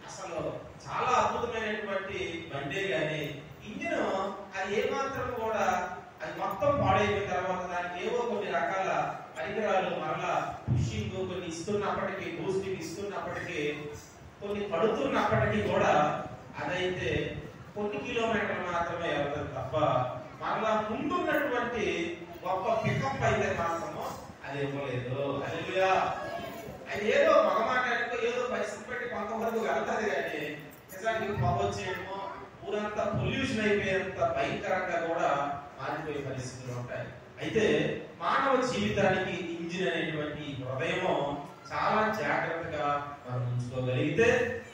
అసలు చాలా అద్భుతమైనటువంటి బండే కానీ ఇంజిన్ అది ఏమాత్రం కూడా అది మొత్తం పాడైపోయిన తర్వాత దానికి ఏవో కొన్ని రకాల పరికరాలు మరలా పుషింగ్ కొన్ని ఇస్తున్నప్పటికీ బూస్టింగ్ ఇస్తున్నప్పటికీ కొన్ని పడుతున్నప్పటికీ కూడా అదైతే కొన్ని కిలోమీటర్లు మాత్రమే వెళ్తుంది తప్ప మరలా ముందున్నటువంటి గొప్ప పికప్ అయితే మాత్రము అది ఇవ్వలేదు. హల్లెలూయా. అది ఏదో మగమాట ఏదో పరిస్థితి పెట్టి కొంతవరకు వెళ్తాది కానీ నిజానికి పొగ చేయడము ఊరంతా పొల్యూషన్ అయిపోయేంత భయంకరంగా కూడా మారిపోయే పరిస్థితులు ఉంటాయి. అయితే మానవ జీవితానికి ఇంజిన్ అనేటువంటి హృదయము చాలా జాగ్రత్తగా మనం ఉంచుకోగలిగితే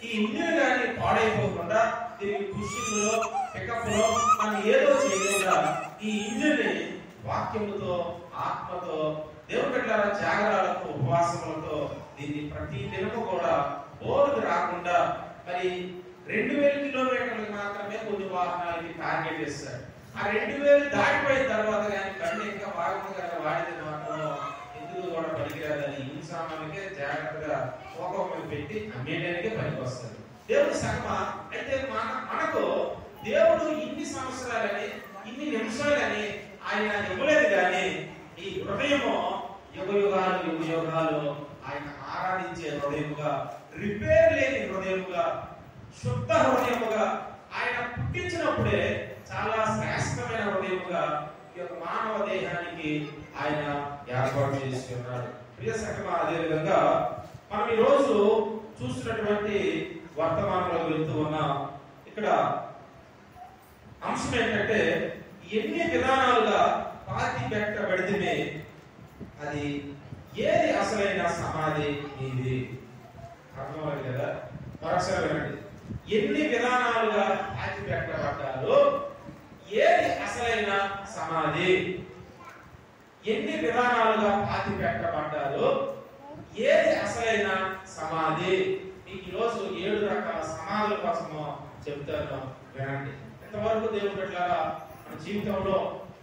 ఈ ఇంజిన్ కానీ పాడైపోకుండా దీనికి పుషింగ్ లో పికప్ లో మనం ఏదో చేయకుండా ఈ ఇంజిన్ ని వాక్యముతో ఆత్మతో దేవుని బిడ్డల జాగరాలతో ఉపవాసములతో దీన్ని ప్రతి దినము కూడా బోర్డు రాకుండా మరి 2000 కిలోమీటర్లకు మాత్రమే కొన్ని వాహనాలకి టార్గెట్ చేస్తారు. ఆ 2000 దాటిపోయిన తర్వాత కానీ బండి ఇంకా బాగుంది వాడితే మాత్రం ఎందుకు కూడా పనికిరాదని ఈ సామాన్లకే జాగ్రత్తగా తూకం పెట్టి అమ్మేయడానికే పనికి వస్తుంది. దేవుడి సంగమా అయితే మనకు దేవుడు ఇన్ని సంవత్సరాలని ఇన్ని నిమిషాలని ఆయన ఇవ్వలేదు కానీ ఈ హృదయము యుగ యుగాలు ఆయన ఆరాధించే హృదయముగా, రిపేర్ లేని హృదయముగా, శుద్ధ హృదయముగా ఆయన పుట్టించినప్పుడే చాలా శ్రేష్టమైన హృదయముగా ఈ యొక్క మానవ దేహానికి ఆయన ఏర్పాటు చేసి ఉన్నాడు. ప్రియ సంగమా, అదే విధంగా మనం ఈ రోజు చూస్తున్నటువంటి వర్తమానంలో వెళ్తూ ఉన్నాం. ఇక్కడ అంశం ఏంటంటే ఎన్ని విధానాలుగా పాతి పెట్టబడితే అది ఏది అసలైన సమాధి ఇది అర్థమవుతుంది కదా. మరొకసారి వినండి. ఎన్ని విధానాలుగా పాతి పెట్టబడ్డారో ఏది అసలైన సమాధి, ఎన్ని విధానాలుగా పాతి పెట్టబడ్డారో ఏది అసలైన సమాధి. మీకు ఈరోజు 7 రకాల సమాధుల కోసము చెప్తాను, వినండి. ఇంతవరకు దేవుడు బిడ్డలారా మన జీవితంలో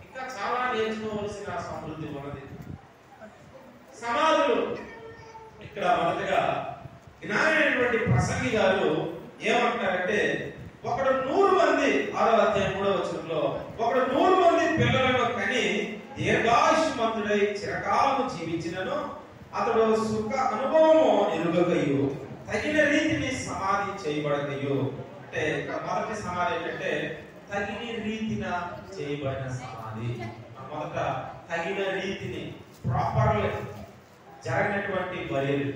ఇంకా చాలా నేర్చుకోవలసిన సమృద్ధి ఉన్నది. సమాధులు ఇక్కడ మొదటగా జ్ఞానైనటువంటి ప్రసంగి గారు ఏమంటారంటే ఒకడు 100 మంది 6వ అధ్యాయం 3వ వచనంలో ఒకడు 100 మంది పిల్లలను కని దీర్ఘాయుష్మంతుడై చిరకాలము జీవించినను అతడు సుఖ అనుభవము ఎరుగకయు తగిన రీతిని సమాధి చేయబడకయు. అంటే ఇక్కడ మొదటి సమాధి ఏంటంటే తగిన రీతిన చేయబడిన సమాధి. మొదట తగిన రీతిని ప్రాపర్ జరిగినటువంటి బరియలు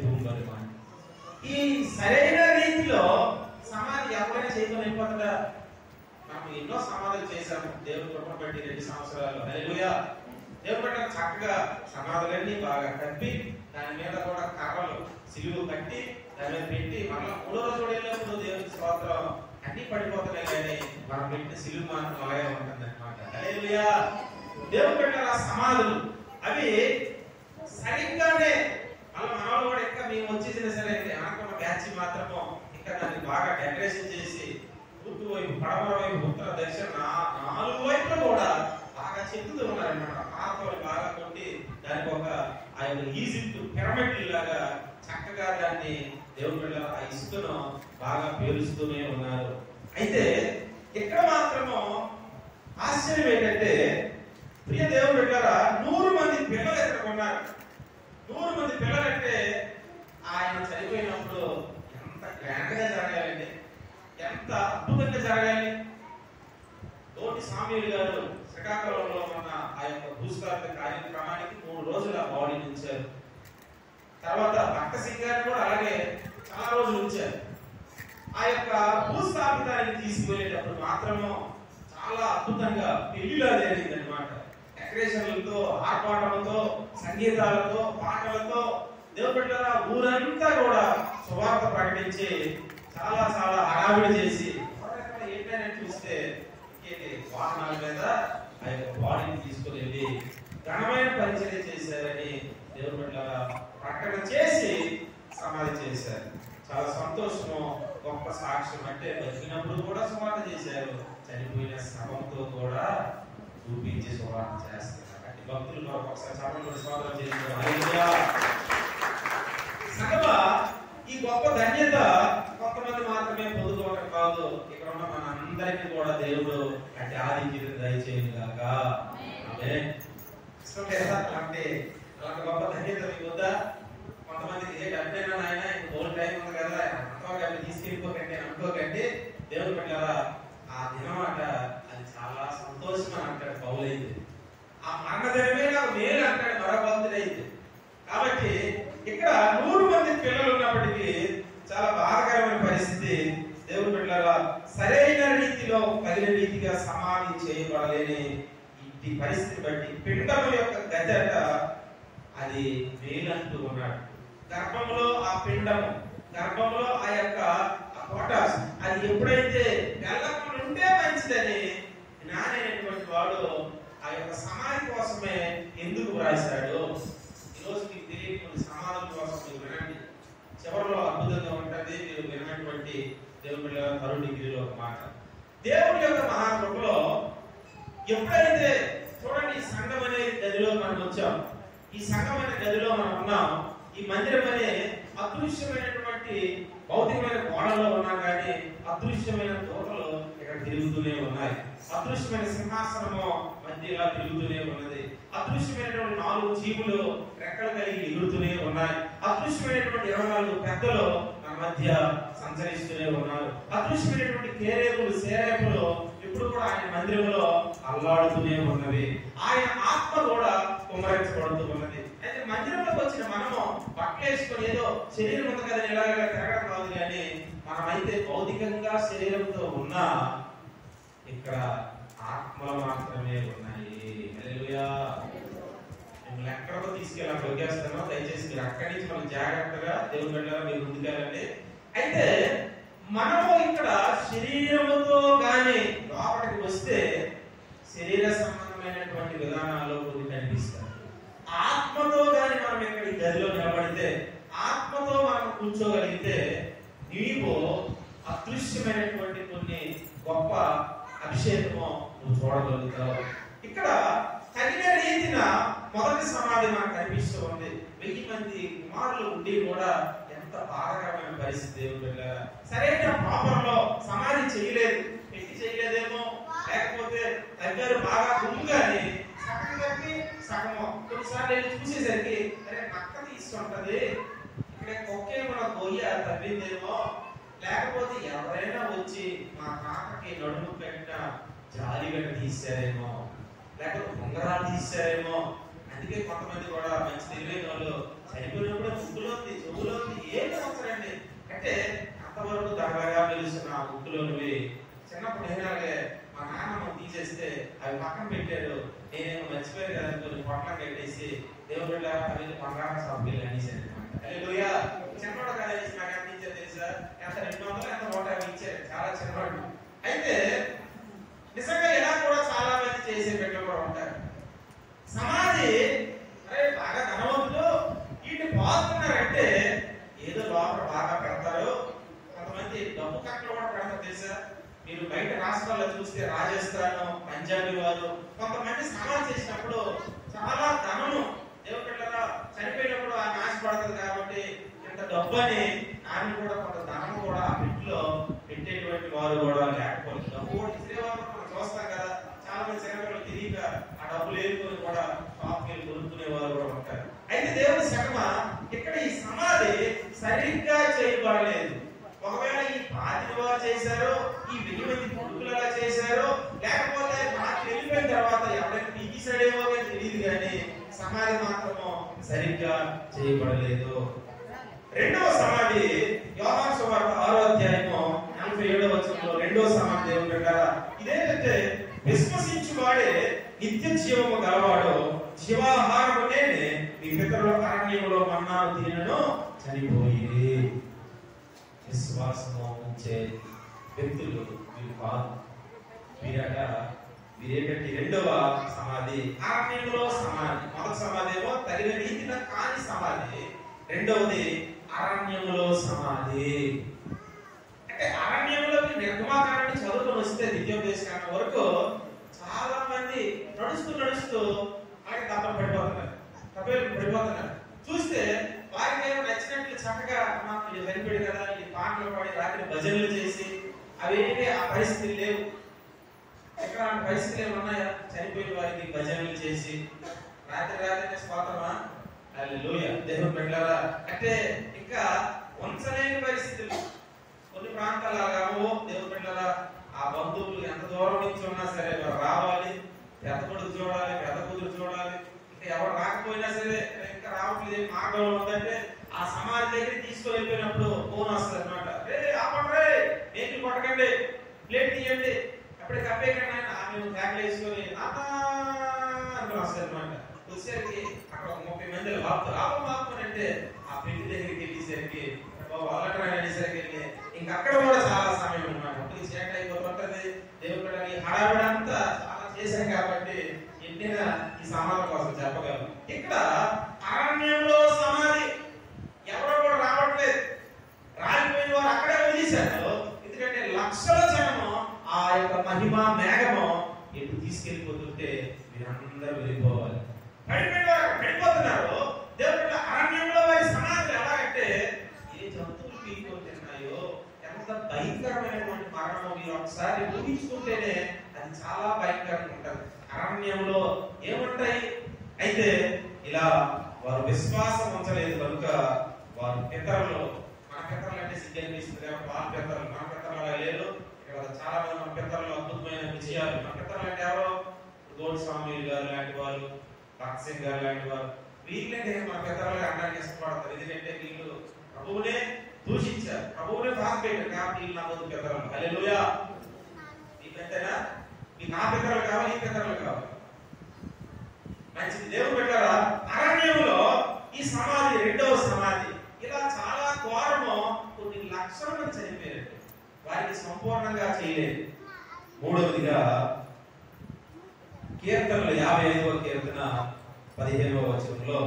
ఈ సరైన రీతిలో సమాధి ఎవరైనా చేయకుండా అయిపోతుందా? మనం ఎన్నో సమాధులు చేశాము దేవుని కృప బట్టి 2 సంవత్సరాలు. హల్లెలూయా. దేవుని బట్టి చక్కగా సమాధులన్నీ బాగా కప్పి దాని మీద కూడా కర్రలు సిలువ కట్టి దాని మీద పెట్టి మళ్ళీ 3వ రోజు వెళ్ళినప్పుడు దేవుని స్తోత్రం అన్ని పడిపోతున్నాయి కానీ మనం పెట్టిన సిలువ మాత్రం అలాగే ఉంటుంది అనమాట. హల్లెలూయా. దేవుని బట్టి ఆ సమాధులు అవి సరిగ్గానే మళ్ళీ మనవాళ్ళు కూడా ఇంకా మేము వచ్చేసిన సరే అనుకున్న బ్యాచ్ మాత్రము ఇంకా దాన్ని బాగా డెకరేషన్ చేసి తూర్పు వైపు, పడమర వైపు, ఉత్తర, దక్షిణ 4 వైపులు కూడా బాగా చెక్కుతూ ఉన్నారన్నమాట. ఆకులు బాగా కొట్టి దానికి ఒక ఆ యొక్క ఈజిప్ట్ పిరమిడ్ లాగా చక్కగా దాన్ని దేవుని బిడ్డల ఆ ఇసుకను బాగా పేలుస్తూనే ఉన్నారు. అయితే ఇక్కడ మాత్రము ఆశ్చర్యం ఏంటంటే ప్రియ దేవుని బిడ్డలారా 100 మంది పిల్లలు ఇక్కడ ఉన్నారు. 100 మంది పిల్లలంటే ఆయన చనిపోయినప్పుడు ఎంత గ్రాండ్ గా జరగాలండి, ఎంత అద్భుతంగా జరగాలి. తోటి సామ్యూల్ గారు శ్రీకాకుళంలో ఉన్న ఆ యొక్క భూస్థాపిత కార్యక్రమానికి 3 రోజులు ఆ బాడీ ఉంచారు. తర్వాత భక్త సింగ్ గారిని కూడా అలాగే చాలా రోజులు ఉంచారు. ఆ యొక్క భూస్థాపితానికి తీసుకువెళ్ళేటప్పుడు మాత్రము చాలా అద్భుతంగా పెళ్లిలా జరిగింది అనమాట. డెకరేషన్లతో, ఆర్పాటలతో, సంగీతాలతో, పాటలతో దేవుని బిడ్డలారా ఊరంతా కూడా సువార్త ప్రకటించి చాలా చాలా హడావిడి చేసి ఏంటని చూస్తే వాహనాల మీద ఆ యొక్క బాడీని తీసుకుని వెళ్ళి ఘనమైన పరిచయం చేశారని దేవుని బిడ్డలారా ప్రకటన చేసి సమాధి చేశారు. చాలా సంతోషము, గొప్ప సాక్ష్యం. అంటే బతికినప్పుడు కూడా సువార్త చేశారు, చనిపోయిన శవంతో కూడా చూపించి సువార్త చేస్తారు. అంటే భక్తులు ఒకసారి చప్పట్లు సోదరం చేస్తారు. ఈ గొప్ప ధన్యత ఇక్కడ ఉన్న మన అందరికీ కూడా దేవుడు అంటే ఆధిక్యత దయచేయను గాక. ఆమేన్. ఇష్టం లేదా అంటే అలాంటి గొప్ప ధన్యత మీకు ఉందా? కొంతమందికి డబ్బైనా నాయన ఇంక బోల్ టైం ఉంది కదా అంతగా తీసుకెళ్ళిపోకండి అనుకోకండి. దేవుడు పెట్టారా ఆ దినం అంట అది చాలా సంతోషం అని అంటాడు పౌలైతే. ఆ మరణదినమే నాకు మేలు అంటాడు మరో భక్తుడైతే. కాబట్టి ఇక్కడ 100 మంది పిల్లలు ఉన్నప్పటికీ చాలా బాధాకరమైన పరిస్థితి. దేవుడు పెట్టారా సరైన రీతిలో తగిన రీతిగా సమాధి చేయబడలేని ఈ పరిస్థితి బట్టి పిండము యొక్క గజట అది మేలంటూ ఉన్నాడు. గర్భంలో ఆ పిండము, గర్భంలో ఆ యొక్క పొటాస్ అది ఎప్పుడైతే వెళ్ళకుండా ఉంటే మంచిదని జ్ఞానైనటువంటి వాడు ఆ యొక్క సమాధి కోసమే ఎందుకు రాశాడు. ఈరోజు మీకు తెలియని సమాధుల కోసం మీరు వినండి. చివరిలో అద్భుతంగా ఉంటుంది. మీరు విన్నటువంటి దేవుడి 3 డిగ్రీలో ఒక మాట. దేవుడి యొక్క మహాకృపలో ఎప్పుడైతే చూడండి సంఘం అనే గదిలో మనం వచ్చాం. ఈ సంఘం అనే గదిలో మనం ఉన్నాం. ఈ మందిరం అనే అదృశ్యమైనటువంటి భౌతికమైన గోడలో ఉన్నాం కానీ అదృశ్యమైన దూతలు ఇక్కడ తిరుగుతూనే ఉన్నాయి. అదృశ్యమైన సింహాసనము మధ్య ఇలా తిరుగుతూనే ఉన్నది. అదృశ్యమైనటువంటి 4 జీవులు రెక్కలు కలిగి ఎగురుతూనే ఉన్నాయి. అదృశ్యమైనటువంటి 24 పెద్దలు మన మధ్య సంచరిస్తూనే ఉన్నారు. అదృశ్యమైనటువంటి కేరేపులు సేరేపులు ఇప్పుడు కూడా ఆయన మందిరంలో అల్లాడుతూనే ఉన్నవి. ఆయన ఆత్మ కూడా కుమ్మరించబడుతూ ఉన్నది. అయితే మందిరంలోకి వచ్చిన మనము బట్టలు వేసుకొని ఏదో శరీరం ఉంది కదా ఇలాగ తిరగడం కాదు కానీ మనమైతే భౌతికంగా శరీరంతో ఉన్నా ఇక్కడ ఆత్మలు మాత్రమే ఉన్నాయి. హల్లెలూయా. మిమ్మల్ని ఎక్కడికో తీసుకెళ్ళి దొరికేస్తానో దయచేసి మీరు అక్కడి నుంచి మనం జాగ్రత్తగా దేవుని బిడ్డలుగా మీరు ముందుకెళ్ళండి. అయితే మనము ఇక్కడ శరీరముతో గాని లోపలికి వస్తే శరీర సంబంధమైనటువంటి విధానాల్లో కొన్ని కనిపిస్తాయి. ఆత్మతో గాని మనం ఇక్కడ ఈ గదిలో నిలబడితే, ఆత్మతో మనం కూర్చోగలిగితే నీవు అదృశ్యమైనటువంటి కొన్ని గొప్ప అభిషేకము నువ్వు చూడగలుగుతావు. ఇక్కడ తగిన రీతిన మొదటి సమాధి మనకు కనిపిస్తూ ఉంది. 1000 మంది కుమారులు ఉండి కూడా ఎంత బాధాకరమైన పరిస్థితి. దేవుడు సరైన ప్రాపర్లో సమాధి చేయలేదు, పెట్టి చేయలేదేమో, లేకపోతే దగ్గర బాగా గుమ్ముగాని సగం కట్టి సగము కొన్నిసార్లు వెళ్ళి చూసేసరికి అరే నక్క తీసుకుంటది ఇక్కడ ఒకేమో గొయ్య తవ్విందేమో, లేకపోతే ఎవరైనా వచ్చి మా కాకకి నడుము పెట్టిన జాలిగడ్డ తీసారేమో, లేకపోతే ఉంగరాలు తీసారేమో. అందుకే కొంతమంది కూడా మంచి తెలివైన వాళ్ళు చనిపోయినప్పుడు ముక్కులోంది చెవులోంది ఏం అవసరండి అంటే అంతవరకు దగ్గరగా పిలుస్తున్న ఆ ముక్కులోనివి చిన్నప్పుడు నేనాగే మా నాన్నమ్మ తీసేస్తే అవి పక్కన పెట్టాడు. నేనేమో మర్చిపోయాను కదా కొన్ని పొట్లం కట్టేసి దేవుడు అవి బంగారం సభ్యులు అనేసాను అనమాట. హల్లెలూయా. చిన్నవాడు కదా నాకు ఎంత ఇచ్చారు తెలుసా? ఎంత 200 ఎంత 150 ఇచ్చారు. చాలా చిన్నవాడు. అయితే నిజంగా ఇలా కూడా చాలా మంది చేసే బిడ్డలు కూడా ఉంటారు. సమాధి అరే బాగా ధనవంతులు వీటిని బాగుతున్నారంటే ఏదో లోపల బాగా పెడతారు. కొంతమంది డబ్బు కట్టలు కూడా పెడతారు తెలుసా? మీరు బయట రాష్ట్రాల్లో చూస్తే రాజస్థాన్, పంజాబీ వారు కొంతమంది సమాధి చేసినప్పుడు చాలా ధనము దేవుడు చనిపోయినప్పుడు ఆమె ఆశపడుతుంది కాబట్టి ఇంత డబ్బు అని ఆమె కూడా కొంత ధనము కూడా ఆ ఇంట్లో పెట్టేటువంటి వారు కూడా లేకపోతే డబ్బు కూడా ఇచ్చేవారు మనం చూస్తాం కదా. చాలా మంది శరీరంలో తిరిగి ఆ డబ్బులు ఏరుకొని కూడా షాప్కి వెళ్ళి కొనుక్కునే వారు కూడా ఉంటారు. అయితే దేవుడి శ్రమ ఇక్కడ ఈ సమాధి సరిగ్గా చేయబడలేదు. ఒకవేళ ఈ పాతిని వారు చేశారో, ఈ 1000 మంది కొడుకులు అలా చేశారో, లేకపోతే పాతి వెళ్ళిపోయిన తర్వాత ఎవరైనా తీసాడేమో అని తెలియదు కానీ సమాధి మాత్రము సరిగ్గా చేయబడలేదు. రెండవ సమాధి యోహాను సువార్త 6వ అధ్యాయము 47వ వచనంలో రెండవ సమాధి ఏమంటారా? ఇదేంటంటే విశ్వసించువాడే నిత్య జీవము గలవాడు, జీవాహారము నేనే, మీ పితరుల అరణ్యములో మన్నాను తినను చనిపోయి. విశ్వాసము ఉంచే వ్యక్తులు వీరు కాదు. వీరేంటంటే రెండవ సమాధి అరణ్యంలో సమాధి. మొదటి సమాధి ఏమో తగిన రీతిన కాని సమాధి, రెండవది అరణ్యంలో సమాధి. అంటే అరణ్యంలో నిర్గమాకాండాన్ని చదువుకొని వస్తే ద్వితీయోపదేశకాండం వరకు చాలా మంది నడుస్తూ వారికి తప్పని పడిపోతున్నారు. చూస్తే వారికి ఏమో నచ్చినట్లు చక్కగా మాకు సరిపడి కదా ఈ పాటలు పాడి రాత్రి భజనలు చేసి అవేమి ఆ పరిస్థితులు లేవు. ఎక్కడ పరిస్థితులు ఏమన్నాయా? చనిపోయిన వారికి భజనలు చేసి రాత్రి స్తోత్రమా, హల్లెలూయా, దేవుని బిడ్డలారా, అంటే ఇంకా ఉంచలేని పరిస్థితులు. కొన్ని ప్రాంతాలు అలాగో దేవుని బిడ్డలారా, ఆ బంధువులు ఎంత దూరం నుంచి ఉన్నా సరే వారు రావాలి, పెద్ద కొడుకు చూడాలి, పెద్ద కూతురు చూడాలి. ఇంకా ఎవరు రాకపోయినా సరే ఇంకా రావట్లేదు మార్గంలో ఉందంటే ఆ సమాధి దగ్గర తీసుకొని వెళ్ళిపోయినప్పుడు ఫోన్ వస్తుంది అనమాట. ఆపండి, ఏంటి కొట్టకండి, ప్లేట్ తీయండి, అప్పుడే కప్పేకండి ఆయన మేము ట్యాగ్లు వేసుకొని అని వస్తుంది అనమాట. వచ్చేసరికి అక్కడ 30 మంది లాభం అంటే ఆ పెళ్లి దగ్గరికి వెళ్ళేసరికి అనేసరికి ఇంకా అక్కడ కూడా చాలా సమయం అనమాట. అప్పుడు చేట అయిపోతుంటది. దేవుడి హడావిడ అంతా చాలా చేశాం కాబట్టి ఎన్నిన ఈ సమాధి కోసం చెప్పగలను. ఇక్కడ అరణ్యంలో సమాధి ఎవరో కూడా రావట్లేదు, రాలిపోయిన వారు అక్కడే వదిలేశారు. ఎందుకంటే లక్షల జనము ఆ యొక్క మహిమ మేఘము ఎప్పుడు తీసుకెళ్ళిపోతుంటే మీరందరూ వెళ్ళిపోవాలి. పడిపోయిన వారు పడిపోతున్నారు. దేవుడు అరణ్యంలో వారి సమాధులు ఎలాగంటే ఏ జంతువులు పీలిపోతున్నాయో, ఎంత భయంకరమైనటువంటి మరణం మీరు ఒకసారి ఊహించుకుంటేనే అది చాలా భయంకరంగా ఉంటుంది. అరణ్యంలో ఏముంటాయి? అయితే ఇలా వారు విశ్వాసం ఉంచలేదు కనుక వారు పితరులు, మన పితరులు అంటే సిగ్గనిపిస్తుంది, వాళ్ళ పితరులు, మన పితరులు అలా లేదు. ఇక్కడ చాలా మంది మన పితరులు అద్భుతమైన విజయాలు. మన పితరులు అంటే ఎవరో గోడ్ స్వామి గారు లాంటి వాళ్ళు, భగత్ సింగ్ గారు లాంటి వారు, వీళ్ళంటే మన పితరులు అనడానికి ఇష్టపడతారు. ఎందుకంటే వీళ్ళు ప్రభువునే దూషించారు, ప్రభువునే బాధ పెట్టారు కాబట్టి వీళ్ళు నమ్మదు పితరులు. హల్లెలూయా. మీకంతేనా? మీకు ఆ పితరులు కావాలి, ఈ పితరులు కావాలి. మంచిది. దేవుడు పెట్టారా? అరణ్యంలో ఈ సమాధి, రెండవ సమాధి, ఇలా చాలా ఘోరము. కొన్ని లక్షల మంది చనిపోయారు, వారికి సంపూర్ణంగా చేయలేదు. మూడవదిగా కీర్తనలు 55వ కీర్తన 15వ వచనంలో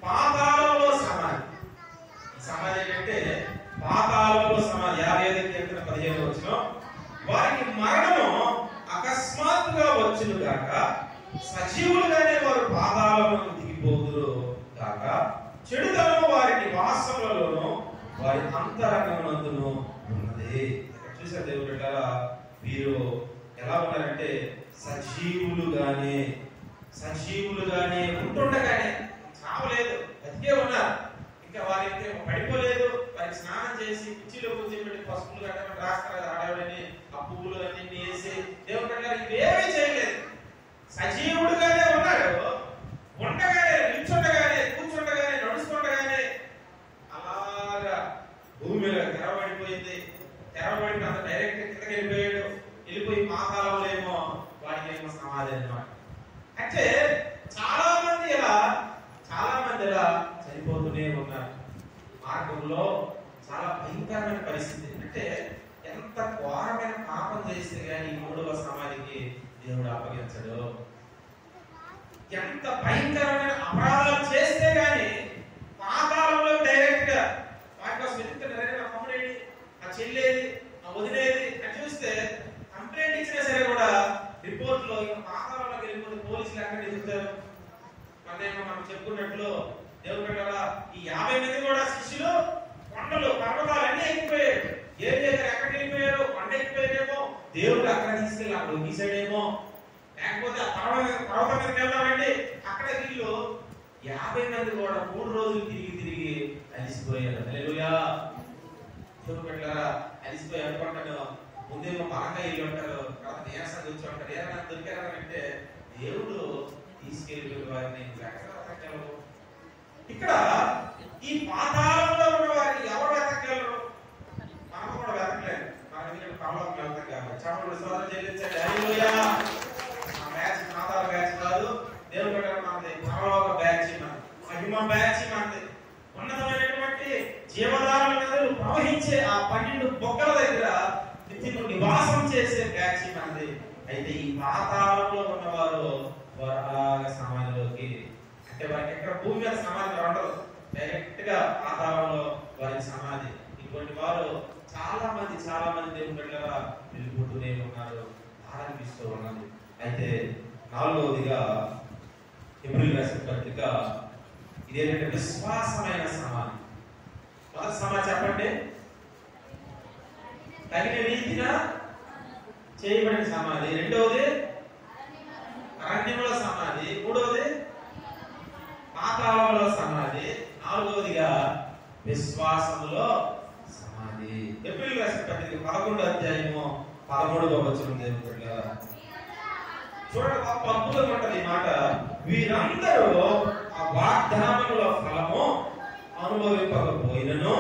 పాతాళంలో సమాధి. ఈ సమాధి ఏంటంటే పాతాళంలో సమాధి. 55వ కీర్తన 15వ వచనం, వారికి మరణము అకస్మాత్తుగా వచ్చును గాక, సజీవులుగానే వారు పాతాళములకు దిగిపోదురు గాక, చెడుతనము వారి నివాసములలోను వారి అంతరంగమునందును ఉన్నది. ఇక్కడ చూసే దేవుడు బిడ్డలారా, వీరు ఎలా ఉన్నారంటే సజీవులుగానే ఉంటుండగానే చావలేదు, బతికే ఉన్నారు. ఇంకా వారికి పడిపోలేదు. వారికి స్నానం చేసి కుర్చీలో కూర్చోబెట్టి పసుపులు కట్టమని రాస్తారు ఆడవాడని, ఆ పువ్వులు అన్ని వేసి దేవుడు బిడ్డలారా ఇవేమీ చేయలేదు. సజీవుడుగానే ఉన్నాడు. ఉండగానే, నిల్చుండగానే, కూర్చుండగానే, నడుస్తుండగానే అలాగా భూమి మీద తెరవబడిపోయింది. తెరవబడిన డైరెక్ట్ కిందకి వెళ్ళిపోయి పాతాళంలో ఏమో వాడికి ఏమో సమాధి అన్నమాట. అంటే చాలా మంది ఇలా చనిపోతూనే ఉన్నారు. మార్గంలో చాలా భయంకరమైన పరిస్థితి. అంటే ఎంత ఘోరమైన పాపం చేస్తే గానీ మూడవ సమాధికి దేవుడు అప్పగించడు. ఎంత భయంకరమైన అపరాధాలు చేస్తే గానీ పాతాళంలో డైరెక్ట్ గా వాటి కోసం ఎదుగుతున్నారు. నా తమ్ముడేది, నా చెల్లేది, నా వదిలేది అని చూస్తే కంప్లైంట్ ఇచ్చినా సరే కూడా రిపోర్ట్ లో ఇంకా పాతాళంలోకి వెళ్ళిపోతే పోలీసులు ఎక్కడ ఎదుగుతారు. మనం చెప్పుకున్నట్లు దేవుడు బిడ్డలారా, ఈ 50 మంది కూడా శిష్యులు కొండలు, పర్వతాలు అన్ని ఎక్కిపోయారు. ఏ దగ్గర ఎక్కడ వెళ్ళిపోయారు? కొండ ఎక్కిపోయారేమో, దేవుడు అక్కడ తీసుకెళ్ళి అక్కడ తీసాడేమో, లేకపోతే పర్వతం మీదకి వెళ్దామండి. అక్కడ వీళ్ళు 50 మంది కూడా 3 రోజులు తిరిగి అలిసిపోయారు. హల్లెలూయా. దేవుడు బిడ్డలారా, అలిసిపోయి అనుకుంటాను ముందేమో బలంగా ఇల్లు అంటారు, తర్వాత నీరసంగా వచ్చి అంటారు. ఏదైనా దొరికారంటే దేవుడు తీసుకెళ్ళి వారిని ఇక్కడ ఈ పాతాళంలో ఉన్న వారిని ఎవరు వెతకగలరు? మనం కూడా వెతకలేము. మన దగ్గర పర్వతం వెళ్తాం కాబట్టి చమడు సోదరు చెల్లించండి. హల్లెలూయా. ఆ బ్యాచ్ పాతాళ బ్యాచ్ కాదు, దేవుడు బిడ్డల మనది పరలోక బ్యాచ్, మహిమ బ్యాచ్ మనది. ఉన్నతమైనటువంటి జీవధారల నదులు ప్రవహించే ఆ 12 బొక్కల దగ్గర నిత్యము నివాసం చేసే బ్యాచ్ మనది. అయితే ఈ పాతాళంలో ఉన్నవారు వారు అలాగా సమాధిలోకి, అంటే వారికి ఎక్కడ భూమి మీద సమాధి ఉండదు, డైరెక్ట్ గా పాతాళంలో వారి సమాధి. ఇటువంటి వారు చాలా మంది దేవుని బిడ్డలారా వెళ్ళిపోతూనే ఉన్నారు, ఆరంభిస్తూ ఉన్నది. అయితే 4వదిగా హెబ్రీయులకు రాసిన పత్రిక ఇదేంటంటే విశ్వాసమైన సమాధి. మొదటి సమాధి చెప్పండి. తగిన రీతిగా చేయబడిన సమాధి. రెండవది అరణ్యంలో సమాధి. మూడవది పాతాళంలో సమాధి. నాలుగవదిగా విశ్వాసములో సమాధి. ఎబ్రిల్ రాసిన పత్రిక 11వ అధ్యాయము 13వ వచనం దేవుని బిడ్డలారా చూడండి, గొప్ప అద్భుతంగా ఉంటది ఈ మాట. వీరందరూ ఆ వాగ్దానముల ఫలము అనుభవింపకపోయినను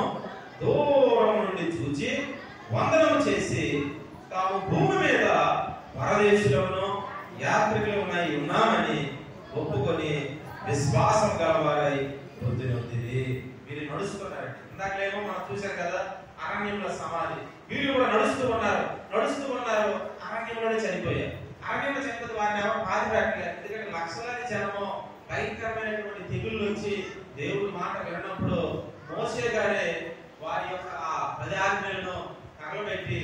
దూరం నుండి చూచి వందనం చేసి తాము భూమి మీద పరదేశులను యాత్రికులమై ఉన్నామని ఒప్పుకొని విశ్వాసం గలవారై వృద్ధి నొందిరి. వీరు నడుస్తున్నారండి. ఇందాకలేమో మనం చూశాం కదా అరణ్యంలో సమాధి. వీళ్ళు కూడా నడుస్తూ ఉన్నారు. అరణ్యంలోనే చనిపోయారు. అరణ్యంలో చనిపోతే వారిని ఎవరు బాధ పెట్టలేదు. ఎందుకంటే లక్షలాది జనము భయంకరమైనటువంటి తెగుళ్ళు వచ్చి దేవుడి మాట వినప్పుడు మోసే గారే వారి యొక్క ఆ 10 ఆజ్ఞలను తగలబెట్టి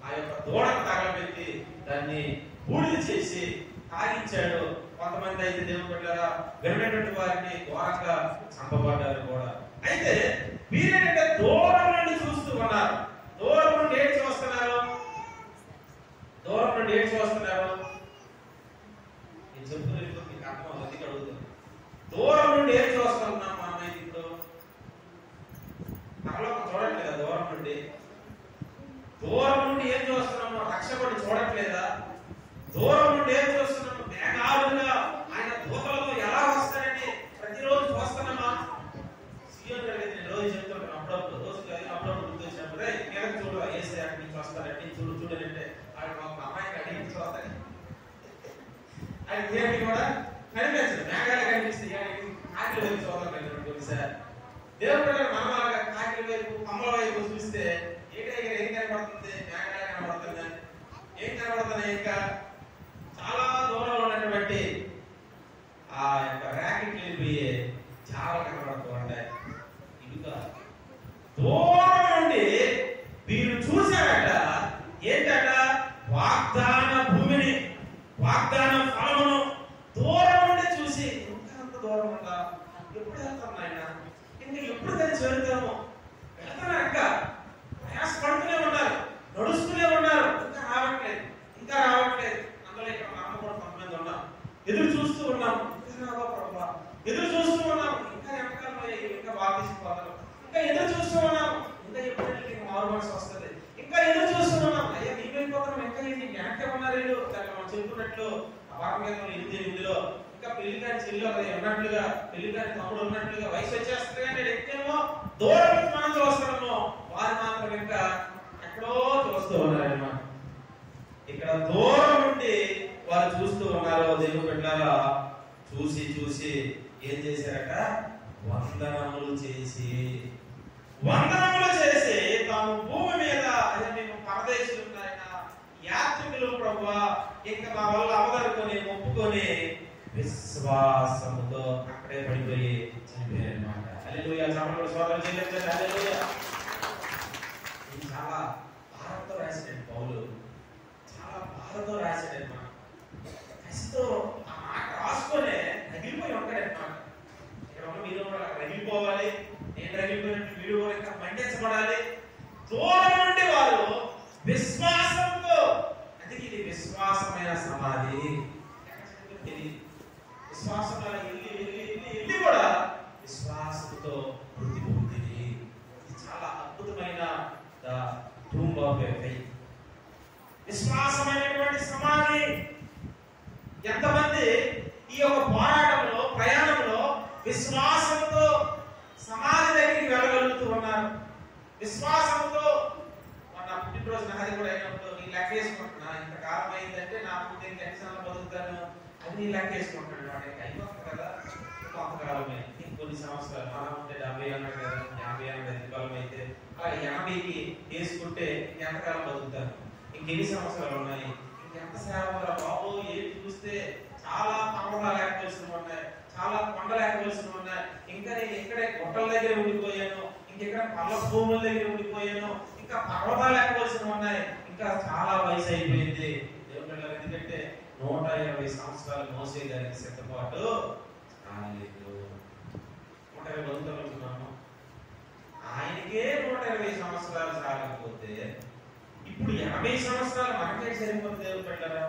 ఆ యొక్క దూడను తగలబెట్టి దాన్ని బూడిద చేసి తాగించాడు. కొంతమంది అయితే దేవుని బిడ్డలారా వినటువంటి వారిని ఘోరంగా చంపబడ్డారు కూడా. అయితే వీరేంటంటే దూరం నుండి చూస్తూ ఉన్నారు. దూరం నుండి ఏం చూస్తున్నారు? నేను చెప్తున్నా మీకు అర్థం అవుతుంది. అడుగుతుంది దూరం నుండి ఏం చూస్తున్నాం మనమైతే ఇప్పుడు? పరలోకం చూడట్లేదా? దూరం నుండి ఏం చూస్తున్నాము? రక్షకుడిని చూడట్లేదా? దూరం నుండి ఏం చూస్తున్నాము? మేఘాలుగా ఆయన దూతలతో ఎలా వస్తారని ప్రతిరోజు చూస్తున్నామా? సీఎం గారికి నేను రోజు చెప్తుంటాను. అప్పుడప్పుడు గుర్తొచ్చినప్పుడు నెలకు చూడు ఏసీ అక్కడి నుంచి వస్తారంటే చూడంటే ఆయన ఒక అమ్మాయికి అడిగి నుంచి వస్తాయి. ఆయన దేవుడికి కూడా కనిపించదు. మేఘాలు కనిపిస్తాయి కానీ కాకిల వైపు చూడాలి సార్. దేవుడు మనలాగా కాకిల వైపు కమ్మల వైపు చూస్తే ఏం కనబడుతుంది? మేఘాలు కనబడుతుంది. ఏం కనబడుతున్నాయి? ఇంకా చాలా దూరంలో ఉన్నటువంటి ఆ యొక్క ర్యాకెట్ వెళ్ళిపోయే చాలా కనబడుతూ ఉంటాయి. ఇంకా దూరం నుండి వీరు చూశారట. ఏంటట? వాగ్దాన భూమిని, వాగ్దాన ఫలమును దూరం నుండి చూసి అంత దూరం ఉందా? ఎప్పుడు వెళ్తాం నాయన? ఇంకా ఎప్పుడు దాన్ని చేరుతాము? వెళ్తున్నారు. ఇంకా ప్రయాసపడుతూనే ఉన్నారు, నడుస్తూనే ఉన్నారు. ఇంకా రావట్లేదు. అందులో ఇక్కడ మనం కూడా కొంతమంది ఉన్నాం. ఎదురు చూస్తూ ఉన్నాం. ఎదురు చూస్తూ ఉన్నాం. ఇంకా ఇంకా బాధిస్తున్నారు. ఇంకా ఎదురు చూస్తూ ఉన్నాం. ఇంకా ఎప్పుడు మారు మనసు వస్తుంది. ఇంకా ఎదురు చూస్తూ ఉన్నాం. అయ్యా నీవైపోతున్నాం. ఇంకా వెనక్కి ఉన్నారు. మనం చెప్పుకున్నట్లు వారం 8లో ఇంకా పెళ్లి కాని చెల్లి ఉన్నట్లుగా, పెళ్లి కాని తమ్ముడు ఉన్నట్లుగా వయసు వచ్చేస్తుంది. కానీ ఎక్కేమో దూరం నుంచి మనం చూస్తున్నాము. వారు మాత్రం ఇంకా ఎక్కడో చూస్తూ ఉన్నారన్నమాట. ఇక్కడ దూరం నుండి వారు చూస్తూ ఉన్నారు. దేవుని బిడ్డలారా చూసి ఏం చేశారట? వందనములు చేసి తాము భూమి మీద అదే మేము పరదేశులున్నాయన యాత్రికులు ప్రభువా ఇంకా మా వల్ల అవదనుకొని ఒప్పుకొని విశ్వాసముతో అక్కడే పడిపోయి చనిపోయారు అన్నమాట. హల్లెలూయా. సోదరులు చెల్లించండి. హల్లెలూయా. ఇది చాలా భారంతో రాశాడు పౌలు. చాలా బాధతో రాశాడు అన్నమాట. కసితో ఆ మాట రాసుకొనే రగిలిపోయి ఉంటాడన్నమాట. ఇక్కడ ఉన్న మీరు కూడా రగిలిపోవాలి. నేను రగిలిపోయినట్టు వీడు కూడా ఇంకా మండించబడాలి. దూరం నుండి వారు విశ్వాసంతో, అందుకే ఇది విశ్వాసమైన సమాధి. విశ్వాసంలో వెళ్ళి కూడా విశ్వాసంతో వృద్ధి పొందింది. ఇది చాలా అద్భుతమైన టూంబ్ ఆఫ్ ఫెయిత్. విశ్వాసమైనటువంటి సమాధి. ఎంతమంది ఈ యొక్క పోరాటంలో, ప్రయాణంలో విశ్వాసంతో సమాధి దగ్గరికి వెళ్ళగలుగుతూ ఉన్నారు? విశ్వాసంతో మన పుట్టినరోజు నాది కూడా అయినప్పుడు నేను లెక్క వేసుకుంటున్నా. ఇంతకాలం అయిందంటే నాకు నేను ఎగ్జామ్లో బతుకుతాను అది నేను లెక్క వేసుకుంటున్నాను. వాటికి అయిపోతుంది కదా కొంతకాలమే. ఇంకొన్ని సంవత్సరాలు మనం ఉంటే 70 అన్నాడు కదా, 50 అన్నాడు. కాలం అయితే అలా 50కి వేసుకుంటే ఎంతకాలం బతుకుతాను? ఇంకెన్ని సంవత్సరాలు ఉన్నాయి? ఇంకెంత సేవ బాబు. ఏది చూస్తే చాలా పర్వతాలు లేకపోవలసినవి ఉన్నాయి, చాలా కొండలు లేకపోవలసినవి ఉన్నాయి. ఇంకా నేను ఇక్కడే గుట్టల దగ్గర ఉండిపోయాను, ఇంకెక్కడ పల్ల భూముల దగ్గర ఉండిపోయాను, ఇంకా పర్వతాలు లేకపోవలసినవి ఉన్నాయి. ఇంకా చాలా వయసు అయిపోయింది. దేవుడు ఎందుకంటే 120 సంవత్సరాలు మోసే గారికి సిద్ధపాటు కాలేదు. 120 బతుకుతున్నాము. ఆయనకే 120 సంవత్సరాలు సాగకపోతే ఇప్పుడు 80 సంవత్సరాలు మనకే సరిపోతుంది. దేవుడు పెట్టారా?